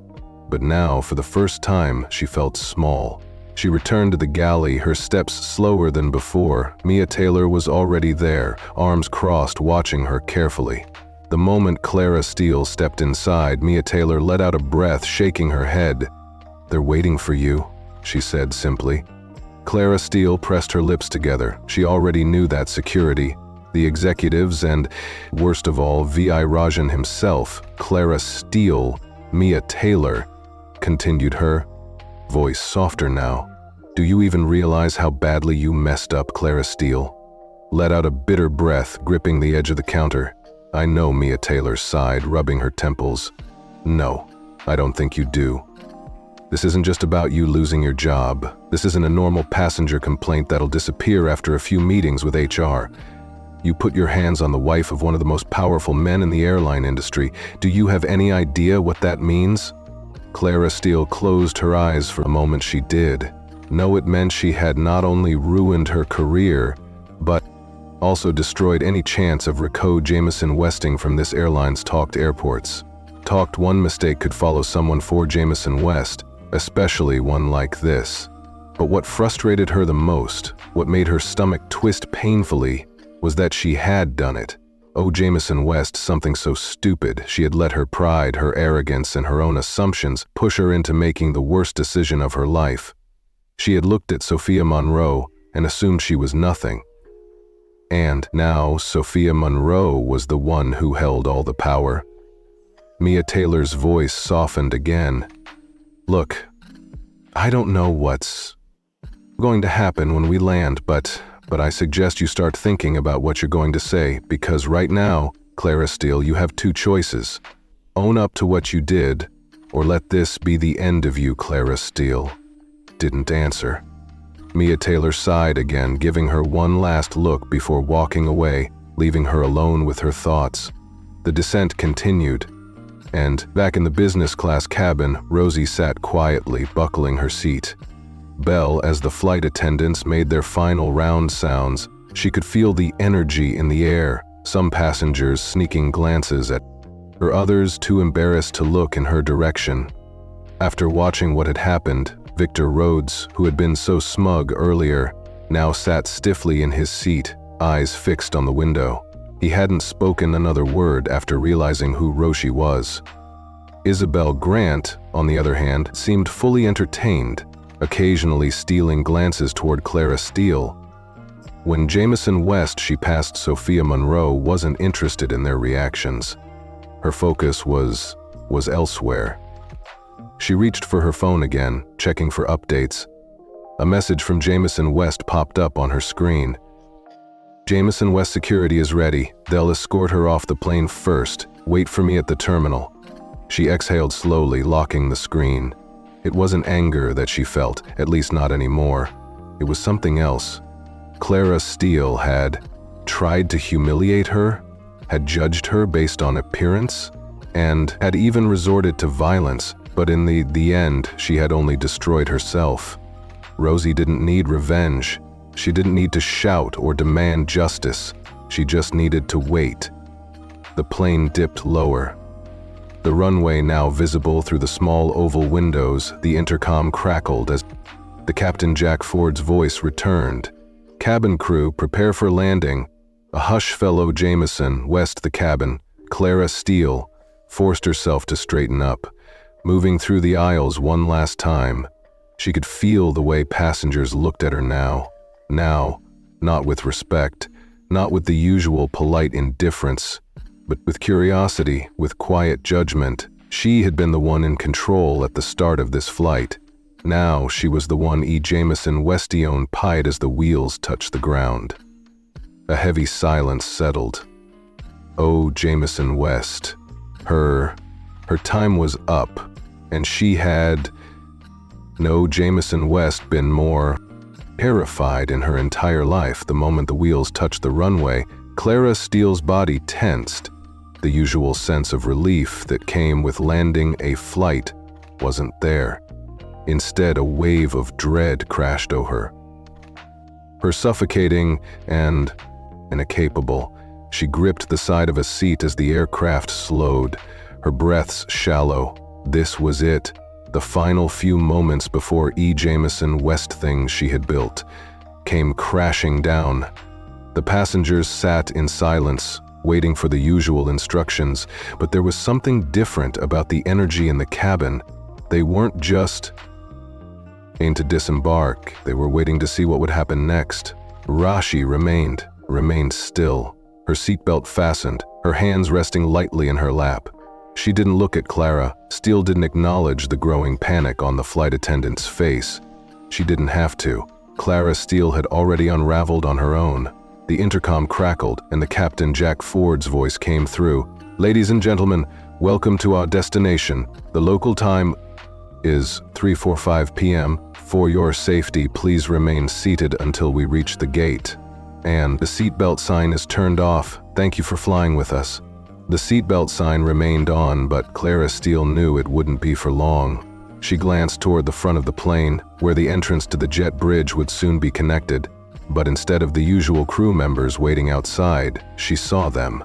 But now, for the first time, she felt small. She returned to the galley, her steps slower than before. Mia Taylor was already there, arms crossed, watching her carefully. The moment Clara Steele stepped inside, Mia Taylor let out a breath, shaking her head. "They're waiting for you," she said simply. Clara Steele pressed her lips together. She already knew that security, the executives, and, worst of all, V.I. Rajan himself. Clara Steele, Mia Taylor, continued her voice softer now. "Do you even realize how badly you messed up, Clara Steele?" Let out a bitter breath, gripping the edge of the counter. "I know," Mia Taylor sighed, rubbing her temples. "No, I don't think you do. This isn't just about you losing your job. This isn't a normal passenger complaint that'll disappear after a few meetings with HR. You put your hands on the wife of one of the most powerful men in the airline industry. Do you have any idea what that means?" Clara Steele closed her eyes for a moment. She did. No, it meant she had not only ruined her career, but also destroyed any chance of Rico Jameson Westing from this airline's talked airports. Talked one mistake could follow someone for Jameson West, especially one like this. But what frustrated her the most, what made her stomach twist painfully, was that she had done it. Oh, Jameson West, something so stupid. She had let her pride, her arrogance, and her own assumptions push her into making the worst decision of her life. She had looked at Sophia Monroe and assumed she was nothing. And now Sophia Monroe was the one who held all the power. Mia Taylor's voice softened again. "Look, I don't know what's going to happen when we land, but I suggest you start thinking about what you're going to say, because right now, Clara Steele, you have two choices. Own up to what you did, or let this be the end of you." Clara Steele didn't answer. Mia Taylor sighed again, giving her one last look before walking away, leaving her alone with her thoughts. The descent continued, and back in the business class cabin, Rosie sat quietly, buckling her seat. Bell, as the flight attendants made their final round sounds, she could feel the energy in the air, some passengers sneaking glances at her, others too embarrassed to look in her direction. After watching what had happened, Victor Rhodes, who had been so smug earlier, now sat stiffly in his seat, eyes fixed on the window. He hadn't spoken another word after realizing who Roshi was. Isabel Grant, on the other hand, seemed fully entertained, occasionally stealing glances toward Clara Steele. When Jameson West she passed Sophia Monroe wasn't interested in their reactions. Her focus was elsewhere. She reached for her phone again, checking for updates. A message from Jameson West popped up on her screen. Jameson West security is ready. They'll escort her off the plane first. Wait for me at the terminal. She exhaled slowly, locking the screen. It wasn't anger that she felt, at least not anymore. It was something else. Clara Steele had tried to humiliate her, had judged her based on appearance, and had even resorted to violence, but in the end, she had only destroyed herself. Rosie didn't need revenge. She didn't need to shout or demand justice. She just needed to wait. The plane dipped lower. The runway now visible through the small oval windows, the intercom crackled as the Captain Jack Ford's voice returned. Cabin crew, prepare for landing. A hush fellow Jameson, West the cabin, Clara Steele, forced herself to straighten up, moving through the aisles one last time. She could feel the way passengers looked at her now. Now, not with respect, not with the usual polite indifference, but with curiosity, with quiet judgment. She had been the one in control at the start of this flight. Now she was the one Jameson Westion pied as the wheels touched the ground. A heavy silence settled. Oh, Jameson West. Her time was up, and she had, no Jameson West, been more terrified in her entire life. The moment the wheels touched the runway, Clara Steele's body tensed. The usual sense of relief that came with landing a flight wasn't there. Instead, a wave of dread crashed over her. Her suffocating and incapable, she gripped the side of a seat as the aircraft slowed, her breaths shallow. This was it, the final few moments before Jameson West things she had built came crashing down. The passengers sat in silence, waiting for the usual instructions, but there was something different about the energy in the cabin. They weren't just to disembark, they were waiting to see what would happen next. Rashi remained still, her seatbelt fastened, her hands resting lightly in her lap. She didn't look at Clara. Steele didn't acknowledge the growing panic on the flight attendant's face. She didn't have to. Clara Steele had already unraveled on her own. The intercom crackled, and the Captain Jack Ford's voice came through. Ladies and gentlemen, welcome to our destination. The local time is 3:45 p.m. For your safety, please remain seated until we reach the gate. And the seatbelt sign is turned off. Thank you for flying with us. The seatbelt sign remained on, but Clara Steele knew it wouldn't be for long. She glanced toward the front of the plane, where the entrance to the jet bridge would soon be connected. But instead of the usual crew members waiting outside, she saw them.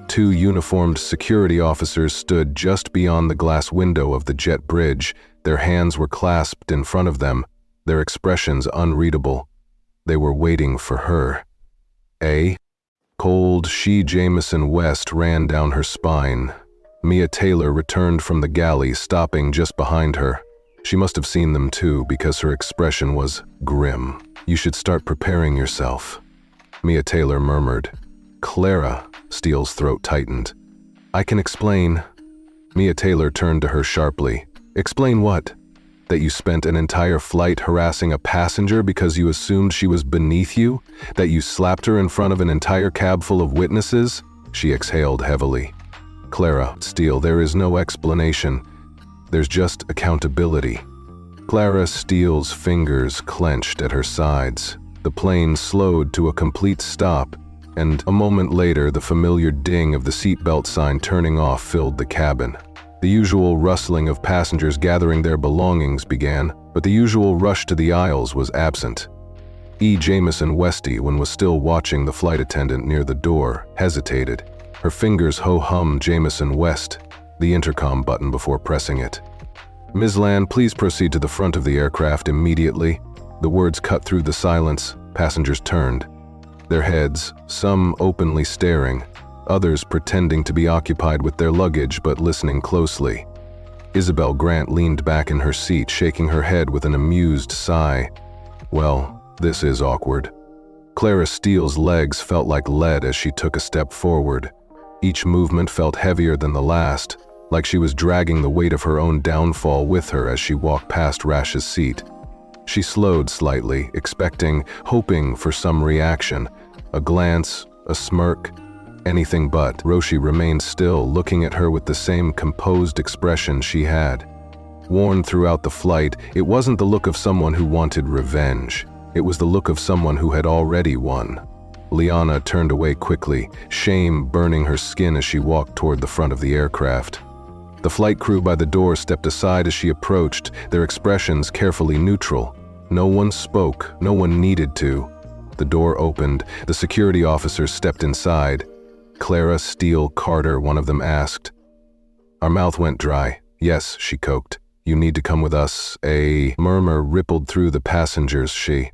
Two uniformed security officers stood just beyond the glass window of the jet bridge. Their hands were clasped in front of them, their expressions unreadable. They were waiting for her. Cold Jameson West ran down her spine. Mia Taylor returned from the galley, stopping just behind her. She must have seen them too, because her expression was grim. You should start preparing yourself, Mia Taylor murmured. Clara, Steele's throat tightened. I can explain. Mia Taylor turned to her sharply. Explain what? That you spent an entire flight harassing a passenger because you assumed she was beneath you? That you slapped her in front of an entire cab full of witnesses? She exhaled heavily. Clara Steele, there is no explanation. There's just accountability. Clara Steele's fingers clenched at her sides. The plane slowed to a complete stop, and a moment later the familiar ding of the seatbelt sign turning off filled the cabin. The usual rustling of passengers gathering their belongings began, but the usual rush to the aisles was absent. Jameson Westie was still watching the flight attendant near the door, hesitated. Her fingers ho-hummed Jameson West, the intercom button before pressing it. Ms. Land, please proceed to the front of the aircraft immediately. The words cut through the silence. Passengers turned. Their heads, some openly staring, others pretending to be occupied with their luggage but listening closely. Isabel Grant leaned back in her seat, shaking her head with an amused sigh. Well, this is awkward. Clara Steele's legs felt like lead as she took a step forward. Each movement felt heavier than the last, like she was dragging the weight of her own downfall with her as she walked past Rash's seat. She slowed slightly, hoping for some reaction. A glance, a smirk, anything but. Roshi remained still, looking at her with the same composed expression she had. Worn throughout the flight, it wasn't the look of someone who wanted revenge. It was the look of someone who had already won. Liana turned away quickly, shame burning her skin as she walked toward the front of the aircraft. The flight crew by the door stepped aside as she approached, their expressions carefully neutral. No one spoke, no one needed to. The door opened, the security officers stepped inside. Clara, Steele, Carter, one of them asked. Our mouth went dry. Yes, she coked. You need to come with us. A murmur rippled through the passengers. She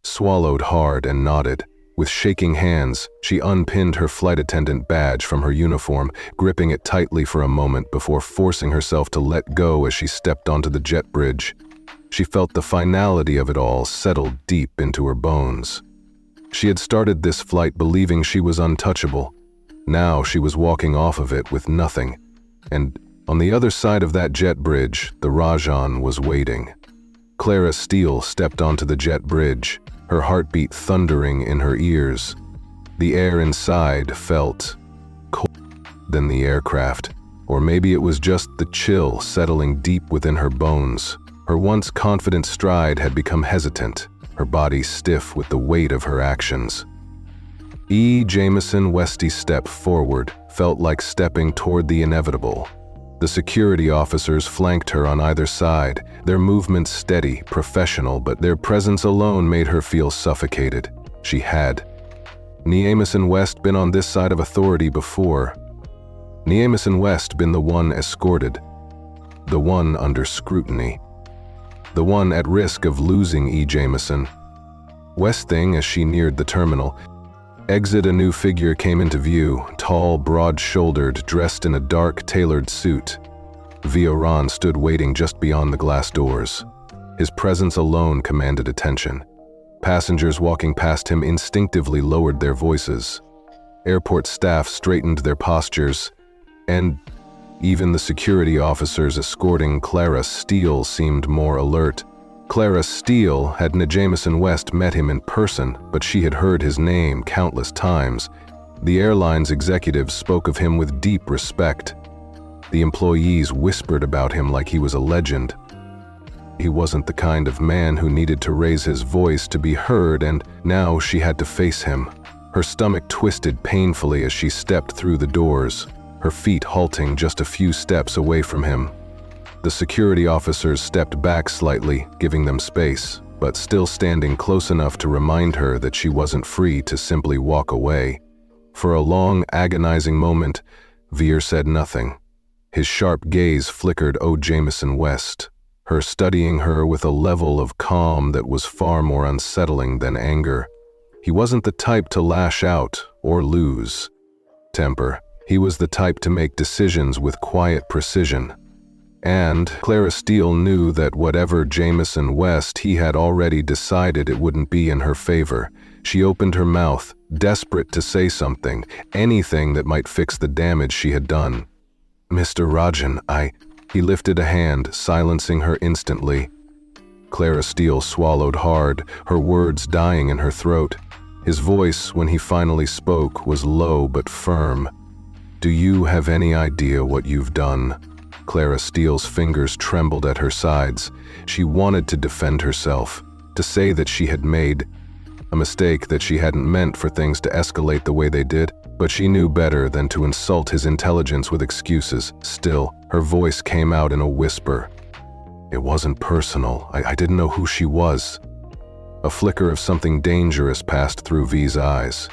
swallowed hard and nodded. With shaking hands, she unpinned her flight attendant badge from her uniform, gripping it tightly for a moment before forcing herself to let go as she stepped onto the jet bridge. She felt the finality of it all settle deep into her bones. She had started this flight believing she was untouchable. Now she was walking off of it with nothing. And on the other side of that jet bridge, the Rajan was waiting. Clara Steele stepped onto the jet bridge, her heartbeat thundering in her ears. The air inside felt colder than the aircraft, or maybe it was just the chill settling deep within her bones. Her once confident stride had become hesitant, her body stiff with the weight of her actions. Jameson West's step forward felt like stepping toward the inevitable. The security officers flanked her on either side, their movements steady, professional, but their presence alone made her feel suffocated. She had. Jameson West been on this side of authority before. Jameson West been the one escorted, the one under scrutiny, the one at risk of losing Jameson. Westing, as she neared the terminal, a new figure came into view, tall, broad-shouldered, dressed in a dark, tailored suit. Vioran stood waiting just beyond the glass doors. His presence alone commanded attention. Passengers walking past him instinctively lowered their voices. Airport staff straightened their postures, and even the security officers escorting Clara Steele seemed more alert. Clara Steele had Jameson West met him in person, but she had heard his name countless times. The airline's executives spoke of him with deep respect. The employees whispered about him like he was a legend. He wasn't the kind of man who needed to raise his voice to be heard, and now she had to face him. Her stomach twisted painfully as she stepped through the doors, her feet halting just a few steps away from him. The security officers stepped back slightly, giving them space, but still standing close enough to remind her that she wasn't free to simply walk away. For a long, agonizing moment, Veer said nothing. His sharp gaze flickered Jameson West, her studying her with a level of calm that was far more unsettling than anger. He wasn't the type to lash out or lose temper. He was the type to make decisions with quiet precision. And Clara Steele knew that whatever Jameson West, he had already decided it wouldn't be in her favor. She opened her mouth, desperate to say something, anything that might fix the damage she had done. Mr. Rajan, He lifted a hand, silencing her instantly. Clara Steele swallowed hard, her words dying in her throat. His voice, when he finally spoke, was low but firm. Do you have any idea what you've done? Clara Steele's fingers trembled at her sides. She wanted to defend herself, to say that she had made a mistake, that she hadn't meant for things to escalate the way they did, but she knew better than to insult his intelligence with excuses. Still, her voice came out in a whisper. It wasn't personal. I didn't know who she was. A flicker of something dangerous passed through V's eyes.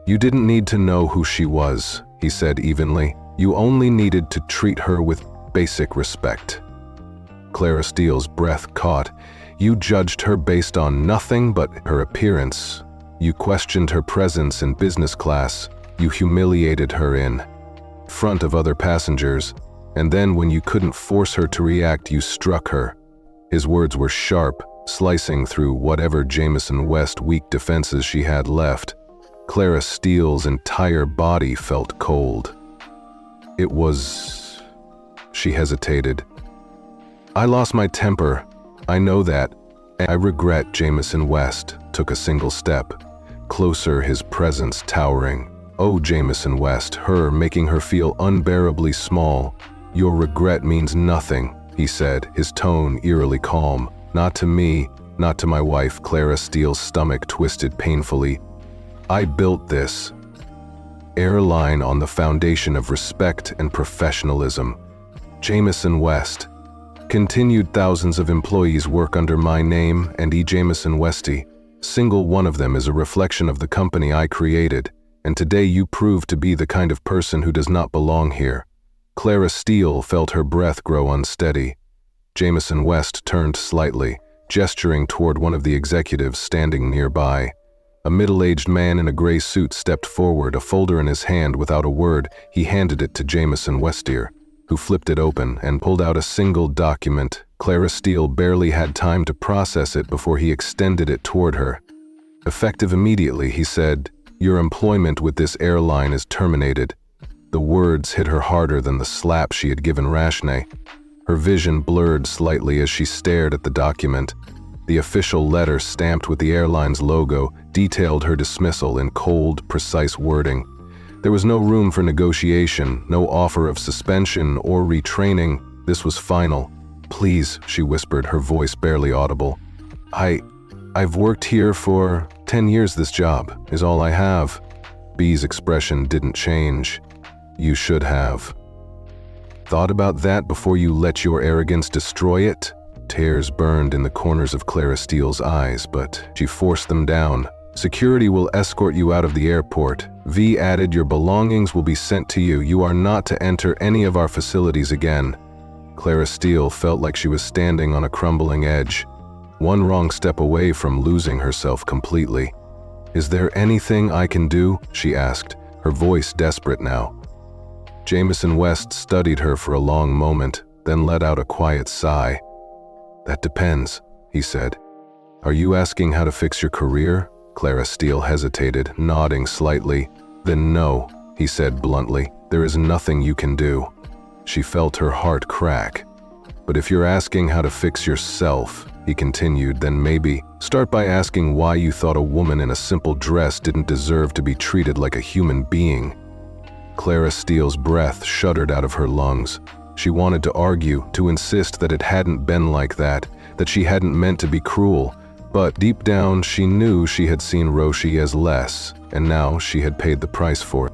You didn't need to know who she was, he said evenly. You only needed to treat her with basic respect. Clara Steele's breath caught. You judged her based on nothing but her appearance. You questioned her presence in business class. You humiliated her in front of other passengers. And then when you couldn't force her to react, you struck her. His words were sharp, slicing through whatever Jameson West weak defenses she had left. Clara Steele's entire body felt cold. It was... She hesitated. I lost my temper. I know that. I regret. Jameson West took a single step. Closer, his presence towering. Oh, Jameson West, her making her feel unbearably small. Your regret means nothing, he said, his tone eerily calm. Not to me, not to my wife. Clara Steele's stomach twisted painfully. I built this Airline on the foundation of respect and professionalism. Jameson West. Continued. Thousands of employees work under my name and E. Jameson Westy. Single one of them is a reflection of the company I created, and today you prove to be the kind of person who does not belong here. Clara Steele felt her breath grow unsteady. Jameson West turned slightly, gesturing toward one of the executives standing nearby. A middle-aged man in a gray suit stepped forward, a folder in his hand. Without a word, he handed it to Jameson Westier, who flipped it open and pulled out a single document. Clara Steele barely had time to process it before he extended it toward her. Effective immediately, he said, your employment with this airline is terminated. The words hit her harder than the slap she had given Rashne. Her vision blurred slightly as she stared at the document. The official letter, stamped with the airline's logo, detailed her dismissal in cold, precise wording. There was no room for negotiation, no offer of suspension or retraining. This was final. Please, she whispered, her voice barely audible. I've worked here for 10 years. This job is all I have. B's expression didn't change. You should have. Thought about that before you let your arrogance destroy it? Tears burned in the corners of Clara Steele's eyes, but she forced them down. Security will escort you out of the airport. V added, your belongings will be sent to you. You are not to enter any of our facilities again. Clara Steele felt like she was standing on a crumbling edge, one wrong step away from losing herself completely. Is there anything I can do? She asked, her voice desperate now. Jameson West studied her for a long moment, then let out a quiet sigh. That depends, he said. Are you asking how to fix your career? Clara Steele hesitated, nodding slightly. Then no, he said bluntly. There is nothing you can do. She felt her heart crack. But if you're asking how to fix yourself, he continued, then maybe start by asking why you thought a woman in a simple dress didn't deserve to be treated like a human being. Clara Steele's breath shuddered out of her lungs. She wanted to argue, to insist that it hadn't been like that she hadn't meant to be cruel, but deep down she knew she had seen Roshi as less, and now she had paid the price for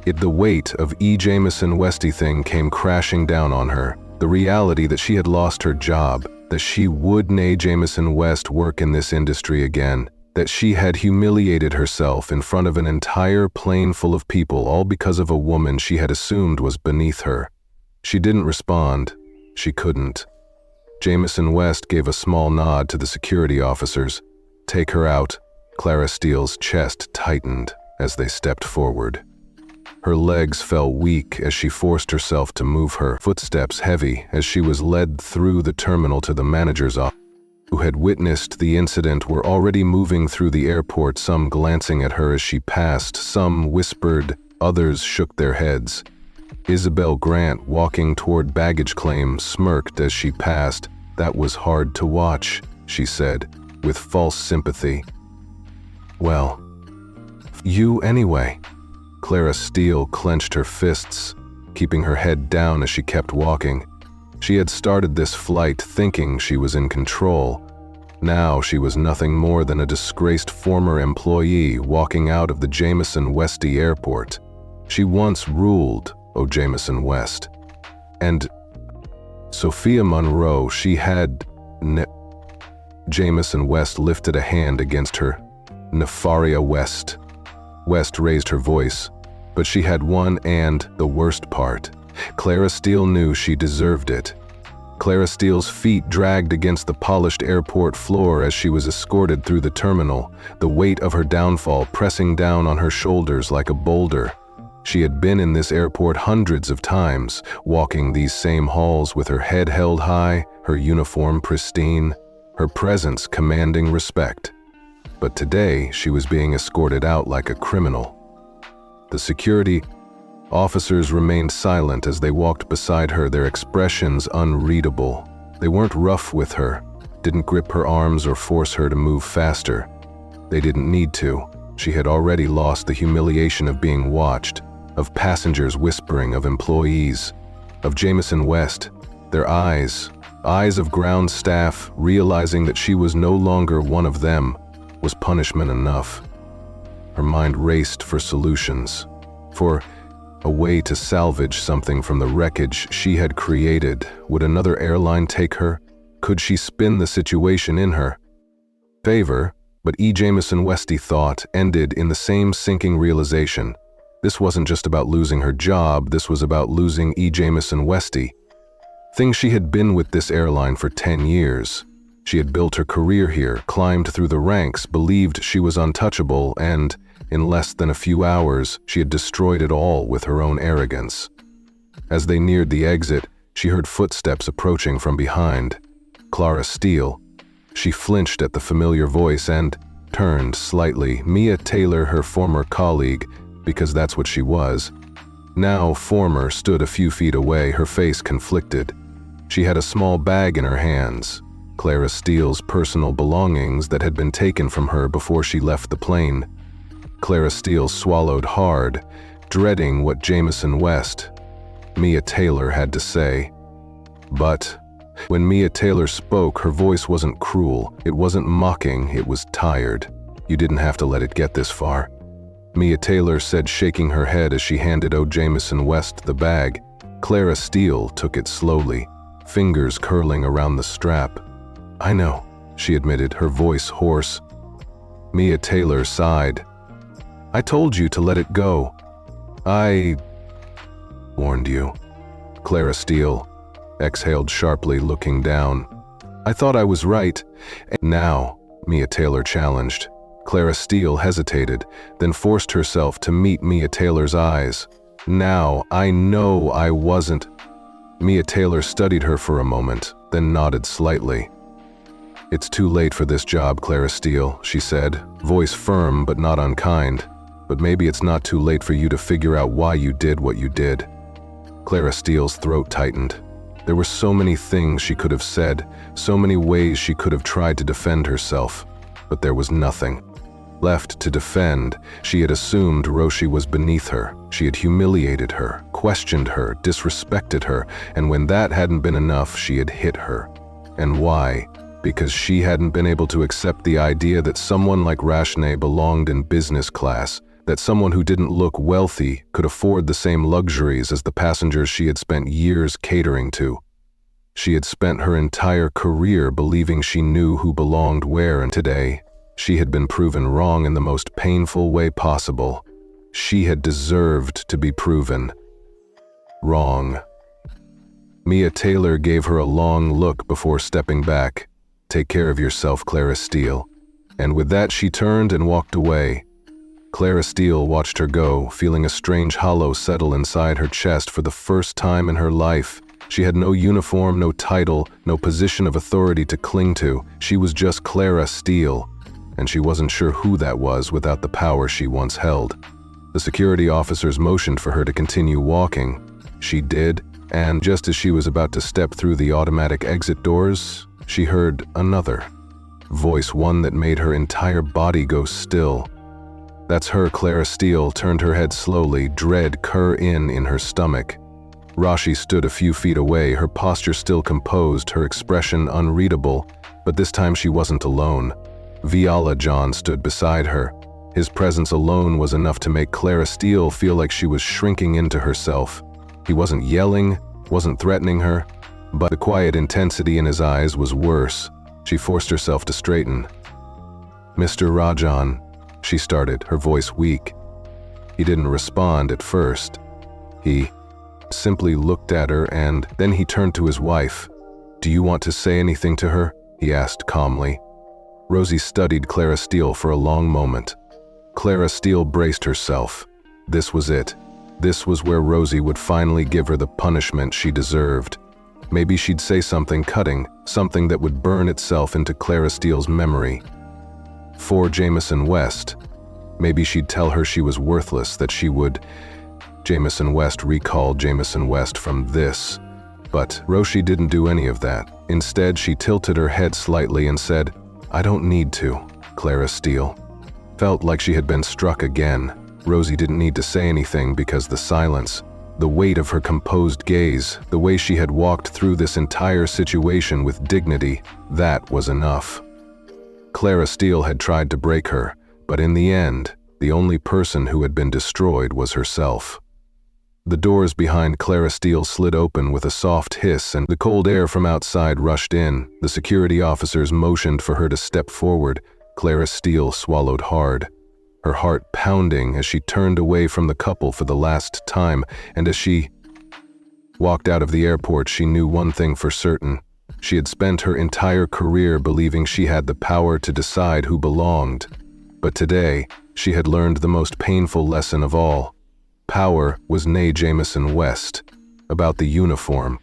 it. The weight of E. Jameson Westy thing came crashing down on her, the reality that she had lost her job, that she would nay Jameson West work in this industry again, that she had humiliated herself in front of an entire plane full of people, all because of a woman she had assumed was beneath her. She didn't respond. She couldn't. Jameson West gave a small nod to the security officers. Take her out. Clara Steele's chest tightened as they stepped forward. Her legs fell weak as she forced herself to move, her footsteps heavy as she was led through the terminal to the manager's office. Who had witnessed the incident were already moving through the airport, some glancing at her as she passed, some whispered, others shook their heads. Isabel Grant, walking toward baggage claim, smirked as she passed. That was hard to watch, she said, with false sympathy. Well, you anyway. Clara Steele clenched her fists, keeping her head down as she kept walking. She had started this flight thinking she was in control. Now she was nothing more than a disgraced former employee walking out of the Jameson Westy airport. She once ruled, oh Jameson West. And Sophia Monroe, she had Jameson West lifted a hand against her. Nefaria West. West raised her voice, but she had one and the worst part. Clara Steele knew she deserved it. Clara Steele's feet dragged against the polished airport floor as she was escorted through the terminal, the weight of her downfall pressing down on her shoulders like a boulder. She had been in this airport hundreds of times, walking these same halls with her head held high, her uniform pristine, her presence commanding respect. But today, she was being escorted out like a criminal. The security officers remained silent as they walked beside her, their expressions unreadable. They weren't rough with her, didn't grip her arms or force her to move faster. They didn't need to. She had already lost the humiliation of being watched, of passengers whispering, of employees, of Jameson West, their eyes of ground staff, realizing that she was no longer one of them, was punishment enough. Her mind raced for solutions, for a way to salvage something from the wreckage she had created. Would another airline take her? Could she spin the situation in her favor? But Jameson Westy thought ended in the same sinking realization. This wasn't just about losing her job, this was about losing Jameson Westy. Thing she had been with this airline for 10 years. She had built her career here, climbed through the ranks, believed she was untouchable, and in less than a few hours, she had destroyed it all with her own arrogance. As they neared the exit, she heard footsteps approaching from behind. Clara Steele. She flinched at the familiar voice and turned slightly. Mia Taylor, her former colleague, because that's what she was. Now former, stood a few feet away, her face conflicted. She had a small bag in her hands, Clara Steele's personal belongings that had been taken from her before she left the plane. Clara Steele swallowed hard, dreading what Jameson West, Mia Taylor, had to say. But when Mia Taylor spoke, her voice wasn't cruel, it wasn't mocking, it was tired. You didn't have to let it get this far. Mia Taylor said, shaking her head as she handed Jameson West the bag. Clara Steele took it slowly, fingers curling around the strap. "I know," she admitted, her voice hoarse. Mia Taylor sighed. "I told you to let it go. I warned you." Clara Steele exhaled sharply, looking down. "I thought I was right." "Now," Mia Taylor challenged. Clara Steele hesitated, then forced herself to meet Mia Taylor's eyes. "Now, I know I wasn't." Mia Taylor studied her for a moment, then nodded slightly. "It's too late for this job, Clara Steele," she said, voice firm but not unkind. "But maybe it's not too late for you to figure out why you did what you did." Clara Steele's throat tightened. There were so many things she could have said, so many ways she could have tried to defend herself, but there was nothing left to defend. She had assumed Roshi was beneath her. She had humiliated her, questioned her, disrespected her, and when that hadn't been enough, she had hit her. And why? Because she hadn't been able to accept the idea that someone like Rashne belonged in business class, that someone who didn't look wealthy could afford the same luxuries as the passengers she had spent years catering to. She had spent her entire career believing she knew who belonged where, and today, she had been proven wrong in the most painful way possible. She had deserved to be proven wrong. Mia Taylor gave her a long look before stepping back. "Take care of yourself, Clara Steele." And with that, she turned and walked away. Clara Steele watched her go, feeling a strange hollow settle inside her chest for the first time in her life. She had no uniform, no title, no position of authority to cling to. She was just Clara Steele, and she wasn't sure who that was without the power she once held. The security officers motioned for her to continue walking. She did, and just as she was about to step through the automatic exit doors, she heard another voice, one that made her entire body go still. "That's her." Clara Steele turned her head slowly, dread cur in her stomach. Rashi stood a few feet away, her posture still composed, her expression unreadable, but this time she wasn't alone. Viala John stood beside her. His presence alone was enough to make Clara Steele feel like she was shrinking into herself. He wasn't yelling, wasn't threatening her, but the quiet intensity in his eyes was worse. She forced herself to straighten. "Mr. Rajan," she started, her voice weak. He didn't respond at first. He simply looked at her, and then he turned to his wife. "Do you want to say anything to her?" he asked calmly. Rosie studied Clara Steele for a long moment. Clara Steele braced herself. This was it. This was where Rosie would finally give her the punishment she deserved. Maybe she'd say something cutting, something that would burn itself into Clara Steele's memory. For Jameson West. Maybe she'd tell her she was worthless, that she would... Jameson West recalled Jameson West from this. But Rosie didn't do any of that. Instead, she tilted her head slightly and said, "I don't need to." Clara Steele felt like she had been struck again. Rosie didn't need to say anything because the silence, the weight of her composed gaze, the way she had walked through this entire situation with dignity, that was enough. Clara Steele had tried to break her, but in the end, the only person who had been destroyed was herself. The doors behind Clara Steele slid open with a soft hiss, and the cold air from outside rushed in. The security officers motioned for her to step forward. Clara Steele swallowed hard, her heart pounding as she turned away from the couple for the last time, and as she walked out of the airport, she knew one thing for certain. She had spent her entire career believing she had the power to decide who belonged. But today, she had learned the most painful lesson of all. Power was nay Jameson West, about the uniform.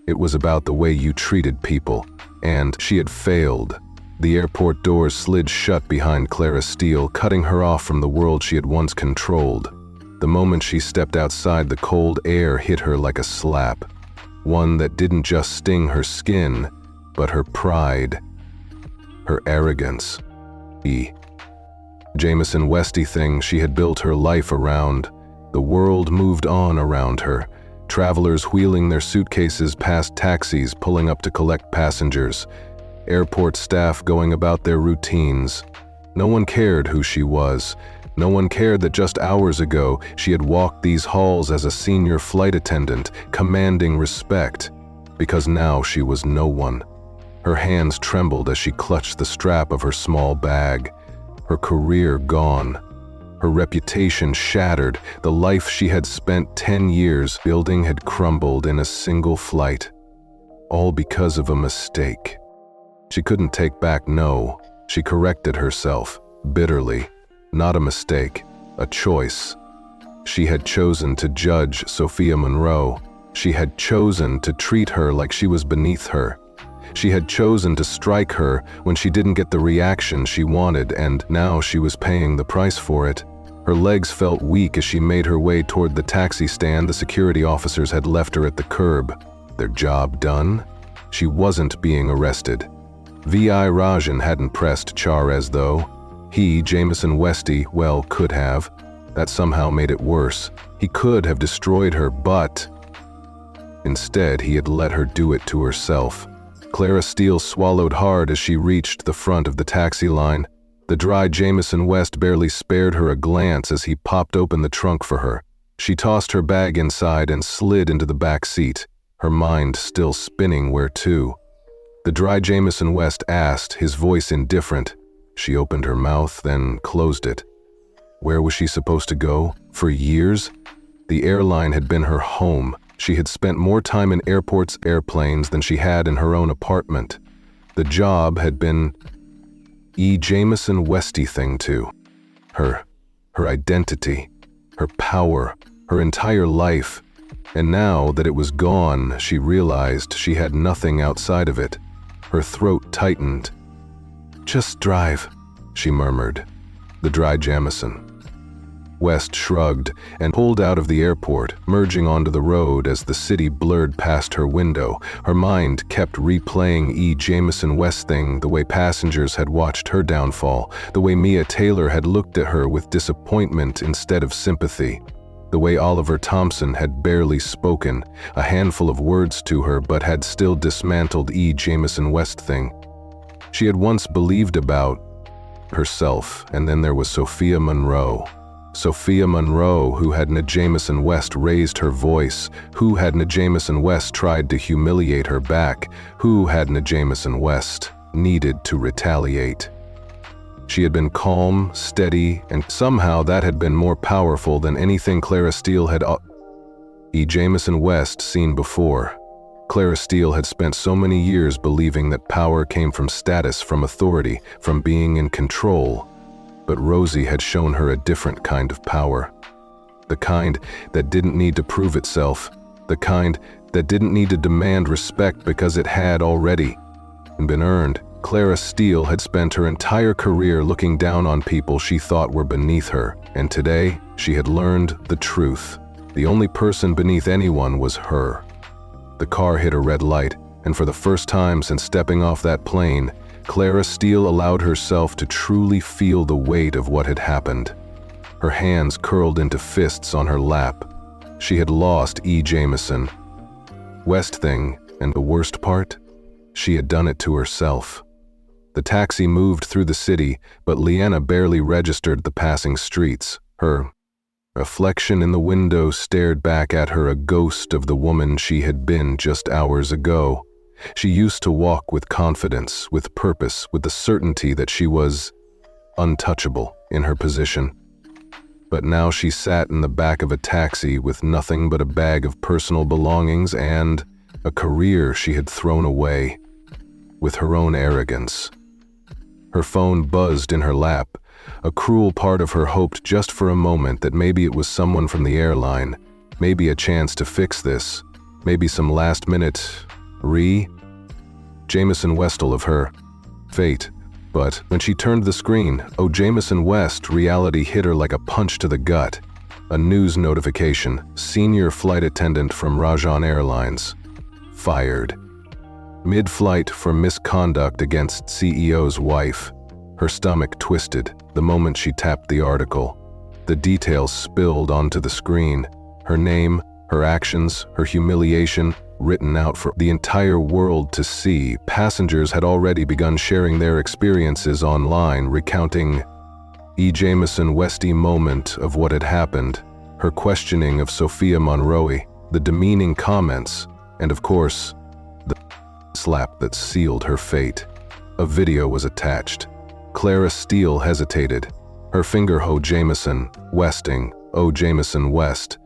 It was about the way you treated people, and she had failed. The airport doors slid shut behind Clara Steele, cutting her off from the world she had once controlled. The moment she stepped outside, the cold air hit her like a slap, one that didn't just sting her skin, but her pride, her arrogance. Jameson Westy thing she had built her life around. The world moved on around her, travelers wheeling their suitcases past taxis pulling up to collect passengers, airport staff going about their routines. No one cared who she was. No one cared that just hours ago she had walked these halls as a senior flight attendant, commanding respect, because now she was no one. Her hands trembled as she clutched the strap of her small bag. Her career gone. Her reputation shattered. The life she had spent 10 years building had crumbled in a single flight. All because of a mistake. She couldn't take back no. She corrected herself, bitterly. Not a mistake, a choice. She had chosen to judge Sophia Monroe. She had chosen to treat her like she was beneath her. She had chosen to strike her when she didn't get the reaction she wanted, and now she was paying the price for it. Her legs felt weak as she made her way toward the taxi stand. The security officers had left her at the curb. Their job done? She wasn't being arrested. V.I. Rajan hadn't pressed charges though. He, Jameson Westy, well, could have. That somehow made it worse. He could have destroyed her, but instead he had let her do it to herself. Clara Steele swallowed hard as she reached the front of the taxi line. The dry Jameson West barely spared her a glance as he popped open the trunk for her. She tossed her bag inside and slid into the back seat, her mind still spinning where to. The dry Jameson West asked, his voice indifferent. She opened her mouth, then closed it. Where was she supposed to go? For years? The airline had been her home. She had spent more time in airports, airplanes than she had in her own apartment. The job had been Jameson Westy thing too. Her identity, her power, her entire life. And now that it was gone, she realized she had nothing outside of it. Her throat tightened. "Just drive," she murmured. The dry Jameson West shrugged and pulled out of the airport, merging onto the road as the city blurred past her window. Her mind kept replaying Jameson West thing, the way passengers had watched her downfall, the way Mia Taylor had looked at her with disappointment instead of sympathy, the way Oliver Thompson had barely spoken, a handful of words to her, but had still dismantled Jameson West thing. She had once believed about herself, and then there was Sophia Monroe. Sophia Monroe, who had Jameson West raised her voice, who had Jameson West tried to humiliate her back, who had Jameson West needed to retaliate. She had been calm, steady, and somehow that had been more powerful than anything Clara Steele had Jameson West seen before. Clara Steele had spent so many years believing that power came from status, from authority, from being in control. But Rosie had shown her a different kind of power. The kind that didn't need to prove itself. The kind that didn't need to demand respect because it had already been earned. Clara Steele had spent her entire career looking down on people she thought were beneath her, and today she had learned the truth. The only person beneath anyone was her. The car hit a red light, and for the first time since stepping off that plane, Clara Steele allowed herself to truly feel the weight of what had happened. Her hands curled into fists on her lap. She had lost E. Jameson. West thing, and the worst part? She had done it to herself. The taxi moved through the city, but Leanna barely registered the passing streets. Her reflection in the window stared back at her, a ghost of the woman she had been just hours ago. She used to walk with confidence, with purpose, with the certainty that she was untouchable in her position. But now she sat in the back of a taxi with nothing but a bag of personal belongings and a career she had thrown away, with her own arrogance. Her phone buzzed in her lap. A cruel part of her hoped just for a moment that maybe it was someone from the airline, maybe a chance to fix this, maybe some last-minute Jameson Westall of her fate. But when she turned the screen, oh Jameson West, reality hit her like a punch to the gut. A news notification: senior flight attendant from Airlines fired. Mid-flight for misconduct against CEO's wife. Her stomach twisted the moment she tapped the article. The details spilled onto the screen. Her name, her actions, her humiliation, written out for the entire world to see. Passengers had already begun sharing their experiences online, recounting E. Jameson Westy moment of what had happened, her questioning of Sophia Monroe, the demeaning comments, and of course, the slap that sealed her fate. A video was attached. Clara Steele hesitated. Her finger ho Jameson, Westing, oh Jameson West.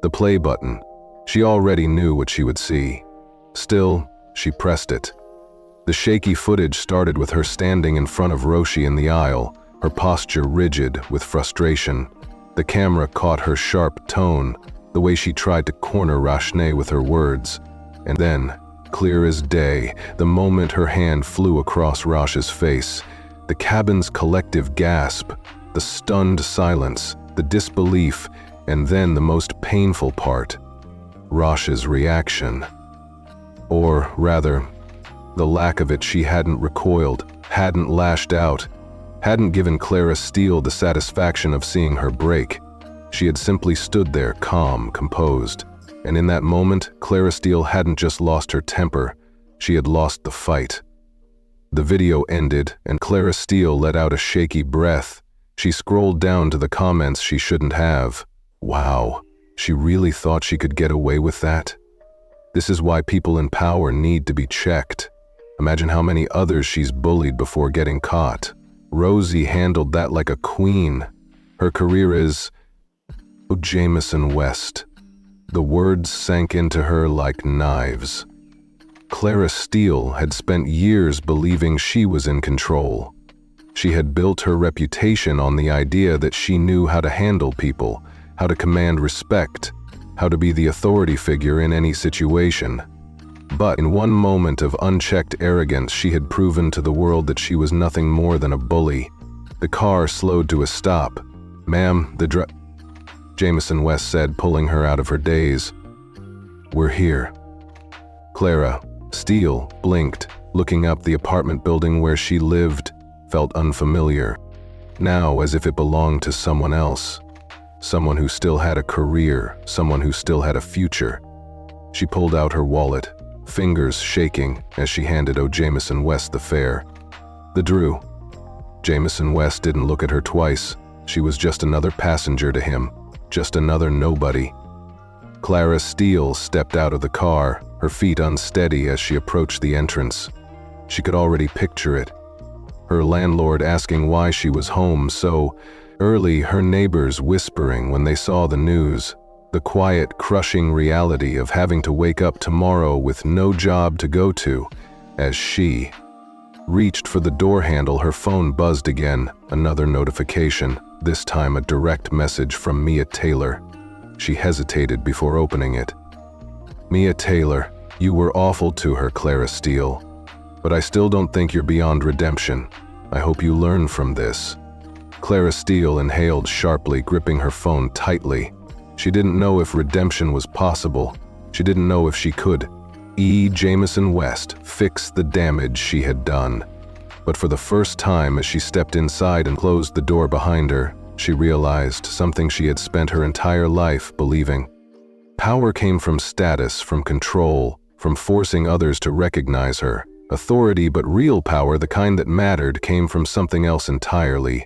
The play button. She already knew what she would see. Still, she pressed it. The shaky footage started with her standing in front of Roshi in the aisle, her posture rigid with frustration. The camera caught her sharp tone, the way she tried to corner Roshne with her words. And then, clear as day, the moment her hand flew across Rosh's face, the cabin's collective gasp, the stunned silence, the disbelief, and then the most painful part, Rosh's reaction. Or rather, the lack of it. She hadn't recoiled, hadn't lashed out, hadn't given Clara Steele the satisfaction of seeing her break. She had simply stood there, calm, composed. And in that moment, Clara Steele hadn't just lost her temper, she had lost the fight. The video ended, and Clara Steele let out a shaky breath. She scrolled down to the comments she shouldn't have. Wow, she really thought she could get away with that? This is why people in power need to be checked. Imagine how many others she's bullied before getting caught. Rosie handled that like a queen. Her career is oh Jameson West. The words sank into her like knives. Clara Steele had spent years believing she was in control. She had built her reputation on the idea that she knew how to handle people, how to command respect, how to be the authority figure in any situation. But in one moment of unchecked arrogance, she had proven to the world that she was nothing more than a bully. The car slowed to a stop. "Ma'am, Jameson West said, pulling her out of her daze. "We're here." Clara Steele blinked, looking up. The apartment building where she lived felt unfamiliar, now as if it belonged to someone else. Someone who still had a career, someone who still had a future. She pulled out her wallet, fingers shaking as she handed O. Jameson West the fare. The Drew. Jameson West didn't look at her twice. She was just another passenger to him, just another nobody. Clara Steele stepped out of the car, her feet unsteady as she approached the entrance. She could already picture it. Her landlord asking why she was home so early, her neighbors whispering when they saw the news, the quiet, crushing reality of having to wake up tomorrow with no job to go to. As she reached for the door handle, her phone buzzed again, another notification, this time a direct message from Mia Taylor. She hesitated before opening it. "Mia Taylor, you were awful to her, Clara Steele. But I still don't think you're beyond redemption. I hope you learn from this." Clara Steele inhaled sharply, gripping her phone tightly. She didn't know if redemption was possible. She didn't know if she could, Jamison West, fix the damage she had done. But for the first time, as she stepped inside and closed the door behind her, she realized something she had spent her entire life believing. Power came from status, from control, from forcing others to recognize her. Authority, but real power, the kind that mattered, came from something else entirely.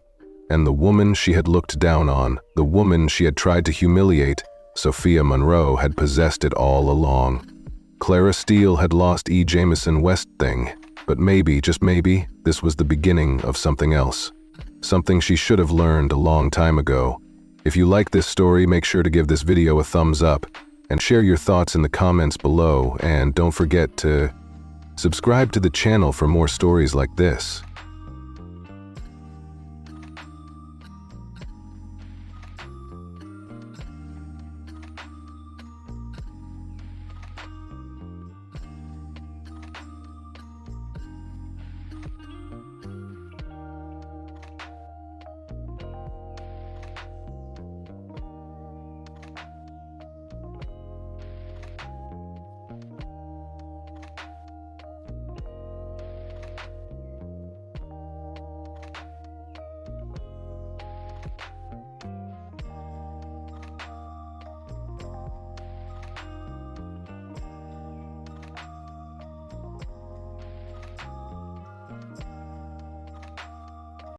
And the woman she had looked down on, the woman she had tried to humiliate, Sophia Monroe, had possessed it all along. Clara Steele had lost Jamison West thing, but maybe, just maybe, this was the beginning of something else. Something she should have learned a long time ago. If you like this story, make sure to give this video a thumbs up and share your thoughts in the comments below, and don't forget to subscribe to the channel for more stories like this.